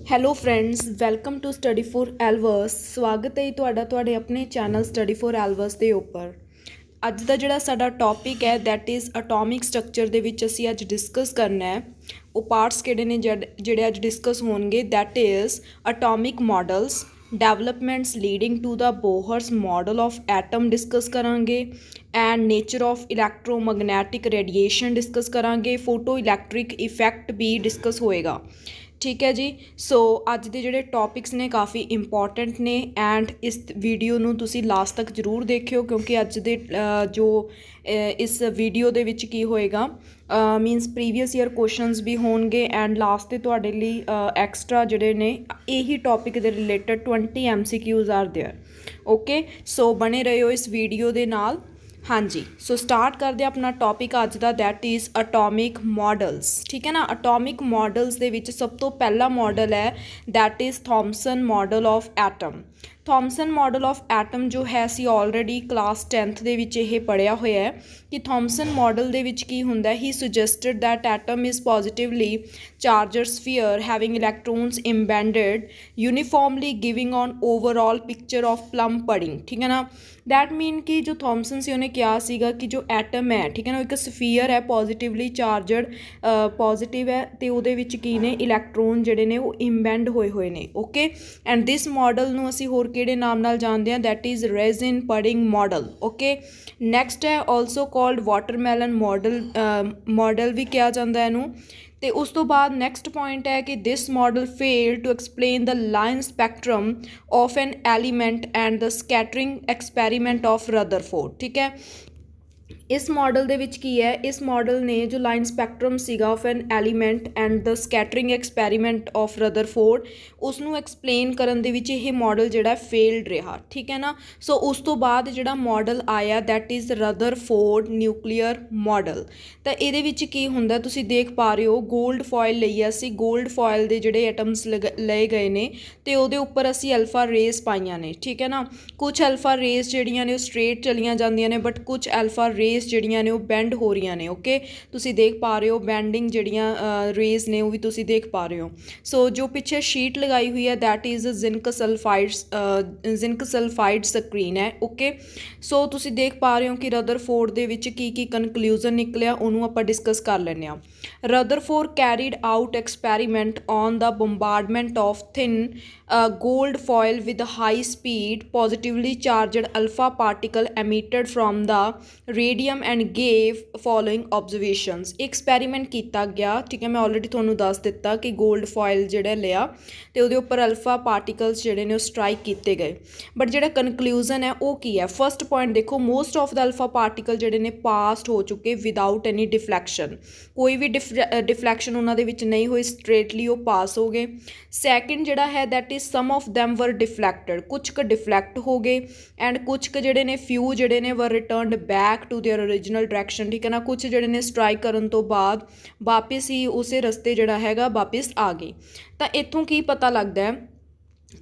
Hello friends, welcome to study for elvers. ਸਵਾਗਤ ਹੈ ਜੀ ਤੁਹਾਡੇ ਆਪਣੇ ਚੈਨਲ ਸਟੱਡੀ ਫੋਰ ਐਲਵਰਸ ਦੇ ਉੱਪਰ। ਅੱਜ ਦਾ ਜਿਹੜਾ ਸਾਡਾ ਟੌਪਿਕ ਹੈ ਦੈਟ ਇਜ਼ ਅਟੋਮਿਕ ਸਟਰਕਚਰ ਦੇ ਵਿੱਚ ਅਸੀਂ ਅੱਜ ਡਿਸਕਸ ਕਰਨਾ ਹੈ। ਉਹ ਪਾਰਟਸ ਕਿਹੜੇ ਨੇ ਜਿਹੜੇ ਅੱਜ ਡਿਸਕਸ ਹੋਣਗੇ that is atomic models, developments leading to the Bohr's model of atom discuss ਕਰਾਂਗੇ and nature of electromagnetic radiation discuss ਕਰਾਂਗੇ। ਫੋਟੋ ਇਲੈਕਟ੍ਰਿਕ ਇਫੈਕਟ ਵੀ ਡਿਸਕਸ ਹੋਏਗਾ। ਠੀਕ ਹੈ ਜੀ। ਸੋ ਅੱਜ ਦੇ ਜਿਹੜੇ ਟੌਪਿਕਸ ਨੇ ਕਾਫੀ ਇੰਪੋਰਟੈਂਟ ਨੇ ਐਂਡ ਇਸ ਵੀਡੀਓ ਨੂੰ ਤੁਸੀਂ ਲਾਸਟ ਤੱਕ ਜ਼ਰੂਰ ਦੇਖਿਓ ਕਿਉਂਕਿ ਅੱਜ ਦੇ ਜੋ ਇਸ ਵੀਡੀਓ ਦੇ ਵਿੱਚ ਕੀ ਹੋਏਗਾ ਮੀਨਸ ਪ੍ਰੀਵੀਅਸ ਈਅਰ ਕੁਐਸਚਨਸ ਵੀ ਹੋਣਗੇ ਐਂਡ ਲਾਸਟ 'ਤੇ ਤੁਹਾਡੇ ਲਈ ਐਕਸਟਰਾ ਜਿਹੜੇ ਨੇ ਇਹੀ ਟੌਪਿਕ ਦੇ related 20 MCQs are there. Okay, so ਬਣੇ ਰਹਿਓ ਇਸ ਵੀਡੀਓ ਦੇ ਨਾਲ। ਹਾਂਜੀ, ਸੋ ਸਟਾਰਟ ਕਰਦੇ ਆਪਣਾ ਟੌਪਿਕ ਅੱਜ ਦਾ ਦੈਟ ਇਜ਼ ਅਟੋਮਿਕ ਮਾਡਲਸ। ਠੀਕ ਹੈ ਨਾ। ਅਟੋਮਿਕ ਮਾਡਲਸ ਦੇ ਵਿੱਚ ਸਭ ਤੋਂ ਪਹਿਲਾ ਮਾਡਲ ਹੈ that is Thomson model of atom. Thomson model of atom ਜੋ ਹੈ ਅਸੀਂ ਆਲਰੇਡੀ ਕਲਾਸ 10th ਦੇ ਵਿੱਚ ਇਹ ਪੜ੍ਹਿਆ ਹੋਇਆ ਹੈ ਕਿ ਥੋਮਸਨ ਮਾਡਲ ਦੇ ਵਿੱਚ ਕੀ ਹੁੰਦਾ। He suggested that atom is positively charger sphere having electrons embedded uniformly giving an overall picture of plum pudding. ਠੀਕ ਹੈ ਨਾ। ਦੈਟ ਮੀਨ ਕਿ ਜੋ ਥੋਮਸਨ ਸੀ ਉਹਨੇ ਕਿਹਾ ਸੀਗਾ ਕਿ ਜੋ ਐਟਮ ਹੈ, ਠੀਕ ਹੈ ਨਾ, ਉਹ ਇੱਕ ਸਫੀਅਰ ਹੈ ਪੋਜ਼ੀਟਿਵਲੀ ਚਾਰਜਡ, ਪੋਜ਼ੀਟਿਵ ਹੈ ਅਤੇ ਉਹਦੇ ਵਿੱਚ ਕੀ ਨੇ ਇਲੈਕਟ੍ਰੋਨ ਜਿਹੜੇ ਨੇ ਉਹ ਇੰਬੈਂਡ ਹੋਏ ਹੋਏ ਨੇ। ਓਕੇ, ਐਂਡ ਦਿਸ ਮਾਡਲ ਨੂੰ ਅਸੀਂ ਹੋਰ ਕਿਹੜੇ ਨਾਮ ਨਾਲ ਜਾਣਦੇ ਹਾਂ that is raisin pudding model. Okay, next ਹੈ ਆਲਸੋ ਕਾਲਡ ਵਾਟਰਮੈਲਨ ਮਾਡਲ ਵੀ ਕਿਹਾ ਜਾਂਦਾ ਇਹਨੂੰ। ਅਤੇ ਉਸ ਤੋਂ ਬਾਅਦ ਨੈਕਸਟ ਪੁਆਇੰਟ ਹੈ ਕਿ this model fail to explain the line spectrum of an element and the scattering experiment of Rutherford. ਠੀਕ ਹੈ। ਇਸ ਮਾਡਲ ਦੇ ਵਿੱਚ ਕੀ ਹੈ, ਇਸ ਮਾਡਲ ਨੇ ਜੋ ਲਾਈਨ ਸਪੈਕਟਰਮ ਸੀਗਾ of an element and the scattering experiment of Rutherford ਉਸਨੂੰ ਐਕਸਪਲੇਨ ਕਰਨ ਦੇ ਵਿੱਚ ਇਹ ਮਾਡਲ ਜਿਹੜਾ ਫੇਲਡ ਰਿਹਾ। ਠੀਕ ਹੈ ਨਾ। ਸੋ ਉਸ ਤੋਂ ਬਾਅਦ ਜਿਹੜਾ ਮਾਡਲ ਆਇਆ that is Rutherford nuclear model. ਤਾਂ ਇਹਦੇ ਵਿੱਚ ਕੀ ਹੁੰਦਾ ਤੁਸੀਂ ਦੇਖ ਪਾ ਰਹੇ ਹੋ, ਗੋਲਡ ਫੋਇਲ ਲਈ ਅਸੀਂ ਗੋਲਡ ਫੋਇਲ ਦੇ ਜਿਹੜੇ ਐਟਮਸ ਲਏ ਗਏ ਨੇ ਅਤੇ ਉਹਦੇ ਉੱਪਰ ਅਸੀਂ ਅਲਫਾ ਰੇਜ਼ ਪਾਈਆਂ ਨੇ। ਠੀਕ ਹੈ ਨਾ। ਕੁਛ ਅਲਫਾ ਰੇਜ਼ ਜਿਹੜੀਆਂ ਨੇ ਉਹ ਸਟਰੇਟ ਚਲੀਆਂ ਜਾਂਦੀਆਂ ਨੇ ਬਟ ਕੁਛ ਅਲਫਾ ਰੇਜ਼ ਜਿਹੜੀਆਂ ਨੇ ਉਹ ਬੈਂਡ ਹੋ ਰਹੀਆਂ ਨੇ। ਓਕੇ, ਤੁਸੀਂ ਦੇਖ ਪਾ ਰਹੇ ਹੋ ਬੈਂਡਿੰਗ ਜਿਹੜੀਆਂ ਰੇਜ਼ ਨੇ ਉਹ ਵੀ ਤੁਸੀਂ ਦੇਖ ਪਾ ਰਹੇ ਹੋ। ਸੋ ਜੋ ਪਿੱਛੇ ਸ਼ੀਟ ਲਗਾਈ ਹੋਈ ਹੈ that is zinc sulphide screen ਹੈ। ਓਕੇ, ਸੋ ਤੁਸੀਂ ਦੇਖ ਪਾ ਰਹੇ ਹੋ ਕਿ ਰਦਰਫੋਰਡ ਦੇ ਵਿੱਚ ਕੀ ਕੀ ਕਨਕਲੂਜ਼ਨ ਨਿਕਲਿਆ ਉਹਨੂੰ ਆਪਾਂ ਡਿਸਕਸ ਕਰ ਲੈਂਦੇ ਹਾਂ। Rutherford carried out experiment on the bombardment of thin gold foil with high speed positively charged alpha particle emitted from the radium and gave following observations। Experiment ਕੀਤਾ ਗਿਆ। ਠੀਕ ਹੈ, ਮੈਂ ਆਲਰੇਡੀ ਤੁਹਾਨੂੰ ਦੱਸ ਦਿੱਤਾ ਕਿ 골ਡ ਫੋਇਲ ਜਿਹੜਾ ਲਿਆ ਅਤੇ ਉਹਦੇ ਉੱਪਰ ਅਲਫਾ ਪਾਰਟੀਕਲਸ ਜਿਹੜੇ ਨੇ ਉਹ ਸਟਰਾਈਕ ਕੀਤੇ ਗਏ। ਬਟ ਜਿਹੜਾ ਕਨਕਲੂਜ਼ਨ ਹੈ ਉਹ ਕੀ ਹੈ। ਫਸਟ ਪੁਆਇੰਟ ਦੇਖੋ, most of the alpha particle ਜਿਹੜੇ ਨੇ ਪਾਸਡ ਹੋ ਚੁੱਕੇ ਵਿਦਾਊਟ ਐਨੀ ਡਿਫਲੈਕਸ਼ਨ। ਕੋਈ ਵੀ ਡਿਫਲੈਕਸ਼ਨ ਉਹਨਾਂ ਦੇ ਵਿੱਚ ਨਹੀਂ ਹੋਈ, ਸਟਰੇਟਲੀ ਉਹ ਪਾਸ ਹੋ ਗਏ। ਸੈਕਿੰਡ ਜਿਹੜਾ ਹੈ that is some of them ਵਰ ਡਿਫਲੈਕਟਡ, ਕੁਛ ਕੁ ਡਿਫਲੈਕਟ ਹੋ ਗਏ ਐਂਡ ਕੁਛ ਕੁ ਜਿਹੜੇ ਨੇ ਫਿਊ ਜਿਹੜੇ ਨੇ were returned back to their original direction. ਠੀਕ ਹੈ ਨਾ। ਕੁਛ ਜਿਹੜੇ ਨੇ ਸਟਰਾਈਕ ਕਰਨ ਤੋਂ ਬਾਅਦ ਵਾਪਿਸ ਹੀ ਉਸੇ ਰਸਤੇ ਜਿਹੜਾ ਹੈਗਾ ਵਾਪਿਸ ਆ ਗਏ। ਤਾਂ ਇੱਥੋਂ ਕੀ ਪਤਾ ਲੱਗਦਾ ਹੈ,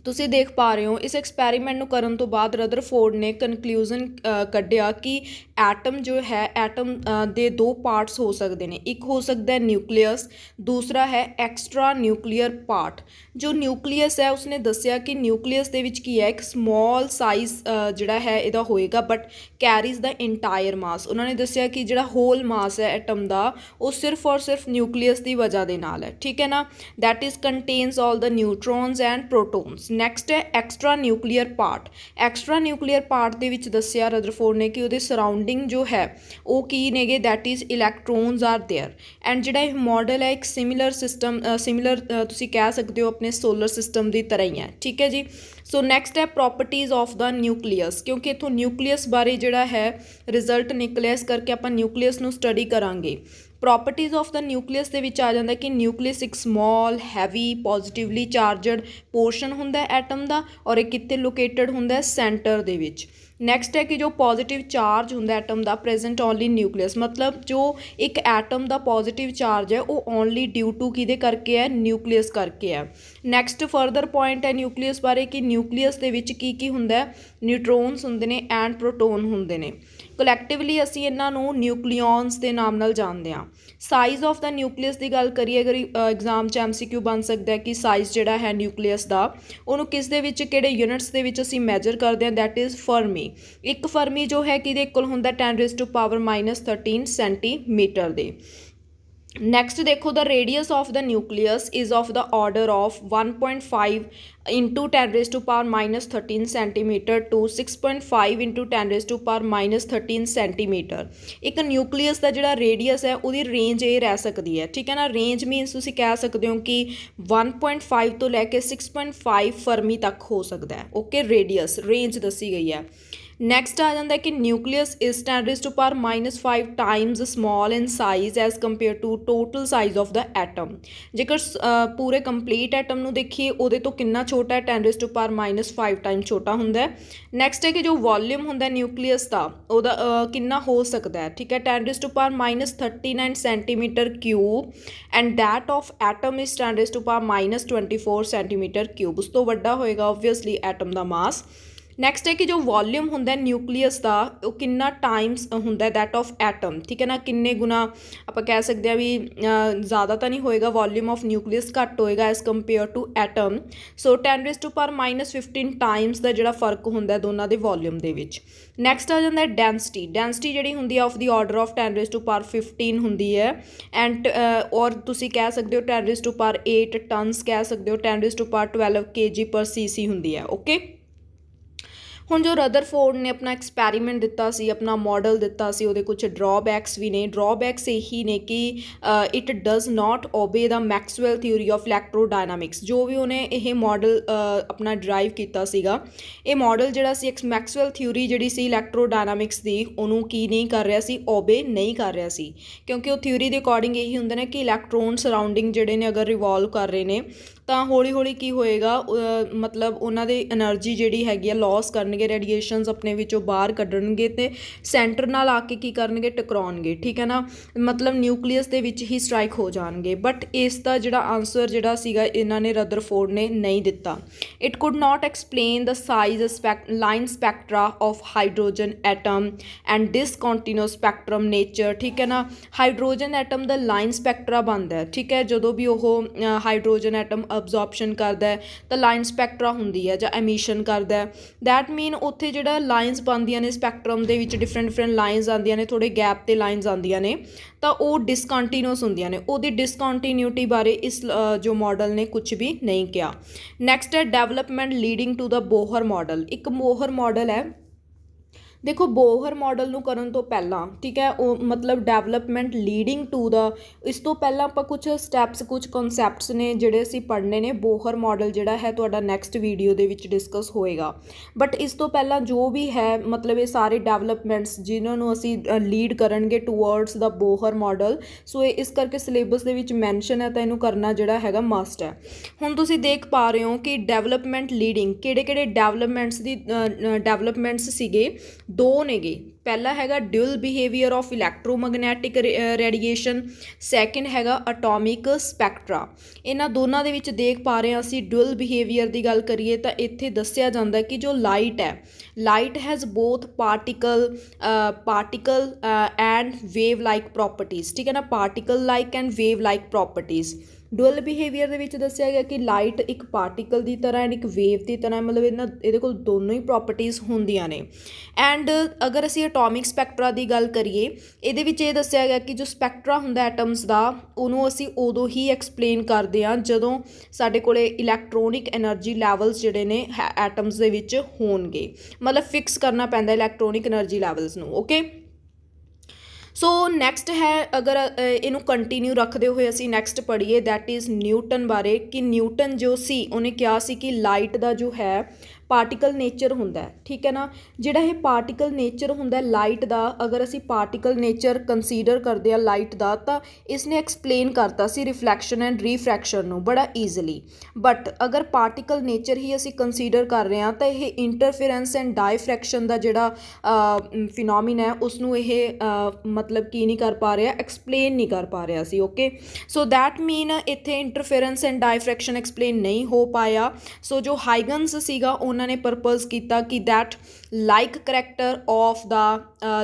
ਤੁਸੀਂ ਦੇਖ ਪਾ ਰਹੇ ਹੋ ਇਸ ਐਕਸਪੈਰੀਮੈਂਟ ਨੂੰ ਕਰਨ ਤੋਂ ਬਾਅਦ ਰਦਰਫੋਰਡ ਨੇ ਕਨਕਲੂਜ਼ਨ ਕੱਢਿਆ ਕਿ ਐਟਮ ਜੋ ਹੈ ਐਟਮ ਦੇ ਦੋ ਪਾਰਟਸ ਹੋ ਸਕਦੇ ਨੇ। ਇੱਕ ਹੋ ਸਕਦਾ ਹੈ ਨਿਊਕਲੀਅਸ, ਦੂਸਰਾ ਹੈ ਐਕਸਟਰਾ ਨਿਊਕਲੀਅਰ ਪਾਰਟ। ਜੋ ਨਿਊਕਲੀਅਸ ਹੈ ਉਸਨੇ ਦੱਸਿਆ ਕਿ ਨਿਊਕਲੀਅਸ ਦੇ ਵਿੱਚ ਕੀ ਹੈ ਇੱਕ ਸਮੋਲ ਸਾਈਜ਼ ਜਿਹੜਾ ਹੈ ਇਹਦਾ ਹੋਏਗਾ ਬਟ ਕੈਰੀਜ਼ ਦਾ ਇੰਟਾਇਰ ਮਾਸ। ਉਹਨਾਂ ਨੇ ਦੱਸਿਆ ਕਿ ਜਿਹੜਾ ਹੋਲ ਮਾਸ ਹੈ ਐਟਮ ਦਾ ਉਹ ਸਿਰਫ ਔਰ ਸਿਰਫ ਨਿਊਕਲੀਅਸ ਦੀ ਵਜ੍ਹਾ ਦੇ ਨਾਲ ਹੈ। ਠੀਕ ਹੈ ਨਾ। That is contains all the neutrons and protons. Next ਹੈ extra nuclear part. Extra nuclear part ਦੇ ਵਿੱਚ ਦੱਸਿਆ ਰਦਰਫੋਰਡ ਨੇ ਕਿ ਉਹਦੇ ਸਰਾਊਂਡਿੰਗ ਜੋ ਹੈ ਉਹ ਕੀ ਨੇਗੇ that is electrons are there. And ਜਿਹੜਾ ਇਹ ਮਾਡਲ ਹੈ ਇੱਕ ਸਿਮਿਲਰ ਤੁਸੀਂ ਕਹਿ ਸਕਦੇ ਹੋ ਆਪਣੇ ਸੋਲਰ ਸਿਸਟਮ ਦੀ ਤਰ੍ਹਾਂ ਹੀ ਹੈ। ਠੀਕ ਹੈ ਜੀ। ਸੋ ਨੈਕਸਟ ਹੈ ਪ੍ਰੋਪਰਟੀਜ਼ ਆਫ ਦਾ ਨਿਊਕਲੀਅਸ, ਕਿਉਂਕਿ ਇੱਥੋਂ ਨਿਊਕਲੀਅਸ ਬਾਰੇ ਜਿਹੜਾ ਹੈ ਰਿਜ਼ਲਟ ਨਿਕਲਿਆ ਇਸ ਕਰਕੇ ਆਪਾਂ ਨਿਊਕਲੀਅਸ ਨੂੰ ਸਟੱਡੀ ਕਰਾਂਗੇ। ਪ੍ਰੋਪਰਟੀਜ਼ ਆਫ ਦਾ ਨਿਊਕਲੀਅਸ ਦੇ ਵਿੱਚ ਆ ਜਾਂਦਾ ਕਿ ਨਿਊਕਲੀਅਸ ਇੱਕ ਸਮੋਲ ਹੈਵੀ ਪੋਜ਼ੀਟਿਵਲੀ ਚਾਰਜਡ ਪੋਰਸ਼ਨ ਹੁੰਦਾ ਐਟਮ ਦਾ ਔਰ ਇਹ ਕਿੱਥੇ ਲੋਕੇਟਡ ਹੁੰਦਾ ਸੈਂਟਰ ਦੇ ਵਿੱਚ। ਨੈਕਸਟ ਹੈ ਕਿ ਜੋ ਪੋਜ਼ੀਟਿਵ ਚਾਰਜ ਹੁੰਦਾ ਐਟਮ ਦਾ ਪ੍ਰੈਜ਼ੈਂਟ ਓਨਲੀ ਨਿਊਕਲੀਅਸ, ਮਤਲਬ ਜੋ ਇੱਕ ਐਟਮ ਦਾ ਪੋਜ਼ੀਟਿਵ ਚਾਰਜ ਹੈ ਉਹ ਓਨਲੀ ਡਿਊ ਟੂ ਕਿਹਦੇ ਕਰਕੇ ਹੈ ਨਿਊਕਲੀਅਸ ਕਰਕੇ ਹੈ। ਨੈਕਸਟ ਫਰਦਰ ਪੁਆਇੰਟ ਹੈ ਨਿਊਕਲੀਅਸ ਬਾਰੇ ਕਿ ਨਿਊਕਲੀਅਸ ਦੇ ਵਿੱਚ ਕੀ ਕੀ ਹੁੰਦਾ ਨਿਊਟਰੋਨਸ ਹੁੰਦੇ ਨੇ ਐਂਡ ਪ੍ਰੋਟੋਨ ਹੁੰਦੇ ਨੇ। ਕਲੈਕਟਿਵਲੀ ਅਸੀਂ ਇਹਨਾਂ ਨੂੰ ਨਿਊਕਲੀਓਨਸ ਦੇ ਨਾਮ ਨਾਲ ਜਾਣਦੇ ਹਾਂ। ਸਾਈਜ਼ ਆਫ ਦਾ ਨਿਊਕਲੀਅਸ ਦੀ ਗੱਲ ਕਰੀਏ, ਅਗਰ ਐਗਜ਼ਾਮ 'ਚ MCQ ਬਣ ਸਕਦਾ ਹੈ ਕਿ ਸਾਈਜ਼ ਜਿਹੜਾ ਹੈ ਨਿਊਕਲੀਅਸ ਦਾ, ਉਹਨੂੰ ਕਿਸ ਦੇ ਵਿੱਚ, ਕਿਹੜੇ ਯੂਨਿਟਸ ਦੇ ਵਿੱਚ ਅਸੀਂ ਮੈਜਰ ਕਰਦੇ ਹਾਂ, ਦੈਟ ਇਜ਼ ਫਰਮੀ। ਇੱਕ ਫਰਮੀ ਜੋ ਹੈ ਕਿਹਦੇ ਇਕੁਅਲ ਹੁੰਦਾ 10⁻⁻13 ਸੈਂਟੀਮੀਟਰ ਦੇ। ਨੈਕਸਟ ਦੇਖੋ, the radius of the nucleus is of the order of 1.5 into 10⁻⁻13 centimetre to 6.5 into 10⁻⁻13 centimetre. ਇੱਕ ਨਿਊਕਲੀਅਸ ਦਾ ਜਿਹੜਾ ਰੇਡੀਅਸ ਹੈ ਉਹਦੀ ਰੇਂਜ ਇਹ ਰਹਿ ਸਕਦੀ ਹੈ, ਠੀਕ ਹੈ ਨਾ। ਰੇਂਜ ਮੀਨਸ ਤੁਸੀਂ ਕਹਿ ਸਕਦੇ ਹੋ ਕਿ 1.5 ਤੋਂ ਲੈ ਕੇ 6.5 ਫਰਮੀ ਤੱਕ ਹੋ ਸਕਦਾ ਹੈ, ਓਕੇ। ਰੇਡੀਅਸ ਰੇਂਜ ਦੱਸੀ ਗਈ ਹੈ। ਨੈਕਸਟ ਆ ਜਾਂਦਾ ਕਿ nucleus is 10⁻⁻5 times small in size as compare to total size of the atom. ਜੇਕਰ ਪੂਰੇ ਕੰਪਲੀਟ ਐਟਮ ਨੂੰ ਦੇਖੀਏ ਉਹਦੇ ਤੋਂ ਕਿੰਨਾ ਛੋਟਾ ਹੈ, 10⁻⁻5 ਟਾਈਮ ਛੋਟਾ ਹੁੰਦਾ ਹੈ। ਨੈਕਸਟ ਹੈ ਕਿ ਜੋ ਵੋਲਿਊਮ ਹੁੰਦਾ ਨਿਊਕਲੀਅਸ ਦਾ ਉਹਦਾ ਕਿੰਨਾ ਹੋ ਸਕਦਾ ਹੈ, ਠੀਕ ਹੈ, 10⁻39 centimetre cube and that of atom is 10⁻24 centimetre cube. ਉਸ ਤੋਂ ਵੱਡਾ ਹੋਏਗਾ ਓਬਵੀਅਸਲੀ ਐਟਮ ਦਾ ਮਾਸ। ਨੈਕਸਟ ਹੈ ਕਿ ਜੋ ਵੋਲਿਊਮ ਹੁੰਦਾ ਨਿਊਕਲੀਅਸ ਦਾ ਉਹ ਕਿੰਨਾ ਟਾਈਮਸ ਹੁੰਦਾ ਦੈਟ ਆਫ ਐਟਮ, ਠੀਕ ਹੈ ਨਾ। ਕਿੰਨੇ ਗੁਣਾ ਆਪਾਂ ਕਹਿ ਸਕਦੇ ਹਾਂ ਵੀ ਜ਼ਿਆਦਾ ਤਾਂ ਨਹੀਂ ਹੋਏਗਾ, ਵੋਲਿਊਮ ਆਫ ਨਿਊਕਲੀਅਸ ਘੱਟ ਹੋਏਗਾ as compare to atom. So 10⁻⁻15 times ਦਾ ਜਿਹੜਾ ਫਰਕ ਹੁੰਦਾ ਦੋਨਾਂ ਦੇ ਵੋਲਿਊਮ ਦੇ ਵਿੱਚ। ਨੈਕਸਟ ਆ ਜਾਂਦਾ ਡੈਂਸਿਟੀ। ਡੈਂਸਿਟੀ ਜਿਹੜੀ ਹੁੰਦੀ ਆ ਆਫ ਦੀ ਆਰਡਰ ਆਫ 10⁻15 ਹੁੰਦੀ ਹੈ ਐਂਡ ਔਰ ਤੁਸੀਂ ਕਹਿ ਸਕਦੇ ਹੋ 10⁻8 ਟਨਸ ਕਹਿ ਸਕਦੇ ਹੋ, 10⁻12 kg/cc ਹੁੰਦੀ ਹੈ, ਓਕੇ। ਹੁਣ ਜੋ ਰਦਰਫੋਰਡ ਨੇ ਆਪਣਾ ਐਕਸਪੈਰੀਮੈਂਟ ਦਿੱਤਾ ਸੀ, ਆਪਣਾ ਮਾਡਲ ਦਿੱਤਾ ਸੀ, ਉਹਦੇ ਕੁਛ ਡਰਾਬੈਕਸ ਵੀ ਨੇ। ਡਰਾਬੈਕਸ ਇਹੀ ਨੇ ਕਿ it does not obey the Maxwell theory of electrodynamics. ਜੋ ਵੀ ਉਹਨੇ ਇਹ ਮਾਡਲ ਆਪਣਾ ਡਰਾਈਵ ਕੀਤਾ ਸੀਗਾ, ਇਹ ਮਾਡਲ ਜਿਹੜਾ ਸੀ ਮੈਕਸਵੈਲ ਥਿਊਰੀ ਜਿਹੜੀ ਸੀ ਇਲੈਕਟ੍ਰੋਡਾਇਨਾਮਿਕਸ ਦੀ, ਉਹਨੂੰ ਕੀ ਨਹੀਂ ਕਰ ਰਿਹਾ ਸੀ, ਓਬੇ ਨਹੀਂ ਕਰ ਰਿਹਾ ਸੀ। ਕਿਉਂਕਿ ਉਹ ਥਿਊਰੀ ਦੇ ਅਕੋਰਡਿੰਗ ਇਹੀ ਹੁੰਦਾ ਨੇ ਕਿ ਇਲੈਕਟ੍ਰੋਨ ਸਰਾਊਂਡਿੰਗ ਜਿਹੜੇ ਨੇ ਅਗਰ ਰਿਵੋਲਵ ਕਰ ਰਹੇ ਨੇ ਤਾਂ ਹੌਲੀ ਹੌਲੀ ਕੀ ਹੋਏਗਾ, ਮਤਲਬ ਉਹਨਾਂ ਦੀ ਐਨਰਜੀ ਜਿਹੜੀ ਹੈਗੀ ਆ ਲੋਸ ਕਰਨਗੇ, ਰੇਡੀਏਸ਼ਨਸ ਆਪਣੇ ਵਿੱਚੋਂ ਬਾਹਰ ਕੱਢਣਗੇ ਅਤੇ ਸੈਂਟਰ ਨਾਲ ਆ ਕੇ ਕੀ ਕਰਨਗੇ, ਟਕਰਾਉਣਗੇ, ਠੀਕ ਹੈ ਨਾ। ਮਤਲਬ ਨਿਊਕਲੀਅਸ ਦੇ ਵਿੱਚ ਹੀ ਸਟਰਾਈਕ ਹੋ ਜਾਣਗੇ। ਬਟ ਇਸ ਦਾ ਜਿਹੜਾ ਆਂਸਰ ਜਿਹੜਾ ਸੀਗਾ ਇਹਨਾਂ ਨੇ ਰਦਰਫੋਰਡ ਨੇ ਨਹੀਂ ਦਿੱਤਾ। It could not explain the size line spectra of hydrogen atom and discontinuous spectrum nature, ਠੀਕ ਹੈ ਨਾ। ਹਾਈਡਰੋਜਨ ਐਟਮ ਦਾ ਲਾਈਨ ਸਪੈਕਟਰਾ ਬਣਦਾ ਹੈ, ਠੀਕ ਹੈ। ਜਦੋਂ ਵੀ ਉਹ ਹਾਈਡਰੋਜਨ ਐਟਮ ਅਬਜ਼ੋਰਪਸ਼ਨ ਕਰਦਾ ਹੈ ਤਾਂ ਲਾਈਨ ਸਪੈਕਟਰਾ ਹੁੰਦੀ ਹੈ ਜਾਂ ਐਮਿਸ਼ਨ ਕਰਦਾ ਹੈ। ਦੈਟ ਮੀਨ ਉੱਥੇ ਜਿਹੜਾ ਲਾਈਨਸ ਬਣਦੀਆਂ ਨੇ ਸਪੈਕਟਰਮ ਦੇ ਵਿੱਚ, ਡਿਫਰੈਂਟ ਲਾਈਨਸ ਆਉਂਦੀਆਂ ਨੇ, ਥੋੜ੍ਹੇ ਗੈਪ 'ਤੇ ਲਾਈਨਸ ਆਉਂਦੀਆਂ ਨੇ, ਤਾਂ ਉਹ ਡਿਸਕੰਟੀਨਿਊਸ ਹੁੰਦੀਆਂ ਨੇ। ਉਹਦੀ ਡਿਸਕੰਟੀਨਿਊਟੀ ਬਾਰੇ ਇਸ ਜੋ ਮਾਡਲ ਨੇ ਕੁਝ ਵੀ ਨਹੀਂ ਕਿਹਾ। ਨੈਕਸਟ ਹੈ development leading to the Bohr model. ਇੱਕ ਬੋਹਰ ਮਾਡਲ ਹੈ। ਦੇਖੋ ਬੋਹਰ ਮਾਡਲ ਨੂੰ ਕਰਨ ਤੋਂ ਪਹਿਲਾਂ, ਠੀਕ ਹੈ, ਉਹ ਮਤਲਬ ਡਿਵੈਲਪਮੈਂਟ ਲੀਡਿੰਗ ਟੂ ਦਾ, ਇਸ ਤੋਂ ਪਹਿਲਾਂ ਆਪਾਂ ਕੁਛ ਸਟੈਪਸ, ਕੁਛ ਕਨਸੈਪਟਸ ਨੇ ਜਿਹੜੇ ਅਸੀਂ ਪੜ੍ਹਨੇ ਨੇ। ਬੋਹਰ ਮਾਡਲ ਜਿਹੜਾ ਹੈ ਤੁਹਾਡਾ ਨੈਕਸਟ ਵੀਡੀਓ ਦੇ ਵਿੱਚ ਡਿਸਕਸ ਹੋਏਗਾ। ਬਟ ਇਸ ਤੋਂ ਪਹਿਲਾਂ ਜੋ ਵੀ ਹੈ ਮਤਲਬ ਇਹ ਸਾਰੇ ਡਿਵੈਲਪਮੈਂਟਸ ਜਿਨ੍ਹਾਂ ਨੂੰ ਅਸੀਂ ਲੀਡ ਕਰਨਗੇ ਟੂਵਰਡਸ ਦਾ ਬੋਹਰ ਮਾਡਲ, ਸੋ ਇਹ ਇਸ ਕਰਕੇ ਸਿਲੇਬਸ ਦੇ ਵਿੱਚ ਮੈਂਸ਼ਨ ਹੈ ਤਾਂ ਇਹਨੂੰ ਕਰਨਾ ਜਿਹੜਾ ਹੈਗਾ ਮਸਟ ਹੈ। ਹੁਣ ਤੁਸੀਂ ਦੇਖ ਪਾ ਰਹੇ ਹੋ ਕਿ ਡਿਵੈਲਪਮੈਂਟ ਲੀਡਿੰਗ ਕਿਹੜੇ ਕਿਹੜੇ ਡਿਵੈਲਪਮੈਂਟਸ ਸੀਗੇ, ਦੋ ਨੇਗੇ। ਪਹਿਲਾ ਹੈਗਾ dual behaviour of electromagnetic radiation, second ਹੈਗਾ ਅਟੋਮਿਕ ਸਪੈਕਟਰਾ। ਇਹਨਾਂ ਦੋਨਾਂ ਦੇ ਵਿੱਚ ਦੇਖ ਪਾ ਰਹੇ ਹਾਂ ਅਸੀਂ ਡਿਊਲ ਬਿਹੇਵੀਅਰ ਦੀ ਗੱਲ ਕਰੀਏ ਤਾਂ ਇੱਥੇ ਦੱਸਿਆ ਜਾਂਦਾ ਕਿ ਜੋ ਲਾਈਟ ਹੈ, light has both particle and wave like properties, ਠੀਕ ਹੈ ਨਾ। Particle like and wave like properties. Dual behaviour ਦੇ ਵਿੱਚ ਦੱਸਿਆ ਗਿਆ ਕਿ ਲਾਈਟ ਇੱਕ ਪਾਰਟੀਕਲ ਦੀ ਤਰ੍ਹਾਂ ਐਂਡ ਇੱਕ ਵੇਵ ਦੀ ਤਰ੍ਹਾਂ, ਮਤਲਬ ਇਹਦੇ ਕੋਲ ਦੋਨੋਂ ਹੀ ਪ੍ਰੋਪਰਟੀਜ਼ ਹੁੰਦੀਆਂ ਨੇ। ਐਂਡ ਅਗਰ ਅਸੀਂ ਅਟੋਮਿਕ ਸਪੈਕਟਰਾ ਦੀ ਗੱਲ ਕਰੀਏ, ਇਹਦੇ ਵਿੱਚ ਇਹ ਦੱਸਿਆ ਗਿਆ ਕਿ ਜੋ ਸਪੈਕਟਰਾ ਹੁੰਦਾ ਐਟਮਸ ਦਾ, ਉਹਨੂੰ ਅਸੀਂ ਉਦੋਂ ਹੀ ਐਕਸਪਲੇਨ ਕਰਦੇ ਹਾਂ ਜਦੋਂ ਸਾਡੇ ਕੋਲ ਇਲੈਕਟ੍ਰੋਨਿਕ ਐਨਰਜੀ ਲੈਵਲਸ ਜਿਹੜੇ ਨੇ ਐਟਮਸ ਦੇ ਵਿੱਚ ਹੋਣਗੇ। ਮਤਲਬ ਫਿਕਸ ਕਰਨਾ ਪੈਂਦਾ ਇਲੈਕਟ੍ਰੋਨਿਕ ਐਨਰਜੀ ਲੈਵਲਸ ਨੂੰ, ਓਕੇ। ਸੋ ਨੈਕਸਟ ਹੈ, ਅਗਰ ਇਹਨੂੰ ਕੰਟੀਨਿਊ ਰੱਖਦੇ ਹੋਏ ਅਸੀਂ ਨੈਕਸਟ ਪੜ੍ਹੀਏ ਦੈਟ ਇਜ਼ ਨਿਊਟਨ ਬਾਰੇ, ਕਿ ਨਿਊਟਨ ਜੋ ਸੀ ਉਹਨੇ ਕਿਹਾ ਸੀ ਕਿ ਲਾਈਟ ਦਾ ਜੋ ਹੈ ਪਾਰਟੀਕਲ ਨੇਚਰ ਹੁੰਦਾ, ਠੀਕ ਹੈ ਨਾ। ਜਿਹੜਾ ਇਹ ਪਾਰਟੀਕਲ ਨੇਚਰ ਹੁੰਦਾ ਲਾਈਟ ਦਾ, ਅਗਰ ਅਸੀਂ ਪਾਰਟੀਕਲ ਨੇਚਰ ਕੰਸੀਡਰ ਕਰਦੇ ਹਾਂ ਲਾਈਟ ਦਾ, ਤਾਂ ਇਸਨੇ ਐਕਸਪਲੇਨ ਕਰਤਾ ਸੀ ਰਿਫਲੈਕਸ਼ਨ ਐਂਡ ਰੀਫਰੈਕਸ਼ਨ ਨੂੰ ਬੜਾ ਈਜ਼ੀਲੀ। ਬਟ ਅਗਰ ਪਾਰਟੀਕਲ ਨੇਚਰ ਹੀ ਅਸੀਂ ਕੰਸੀਡਰ ਕਰ ਰਹੇ ਹਾਂ ਤਾਂ ਇਹ ਇੰਟਰਫੇਰੈਂਸ ਐਂਡ ਡਾਇਫਰੈਕਸ਼ਨ ਦਾ ਜਿਹੜਾ ਫਿਨੋਮੀਨਾ ਹੈ ਉਸਨੂੰ ਇਹ ਮਤਲਬ ਕੀ ਨਹੀਂ ਕਰ ਪਾ ਰਿਹਾ, ਐਕਸਪਲੇਨ ਨਹੀਂ ਕਰ ਪਾ ਰਿਹਾ ਸੀ, ਓਕੇ। ਸੋ ਦੈਟ ਮੀਨ ਇੱਥੇ ਇੰਟਰਫੇਰੈਂਸ ਐਂਡ ਡਾਇਫਰੈਕਸ਼ਨ ਐਕਸਪਲੇਨ ਨਹੀਂ ਹੋ ਪਾਇਆ। ਸੋ ਜੋ ਹਾਈਗਨਸ ਸੀਗਾ ਉਹਨੇ ਉਹਨਾਂ ਨੇ ਪ੍ਰਪੋਜ਼ ਕੀਤਾ ਕਿ that like character of the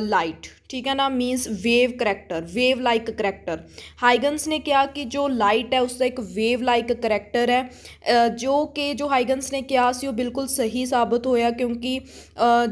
light, ठीक है ना, means wave character, wave like character. Huygens ने कहा कि जो लाइट है उसका एक वेव लाइक करैक्टर है, जो हाइगन्स ने कहा सी वो बिल्कुल सही साबित होया, क्योंकि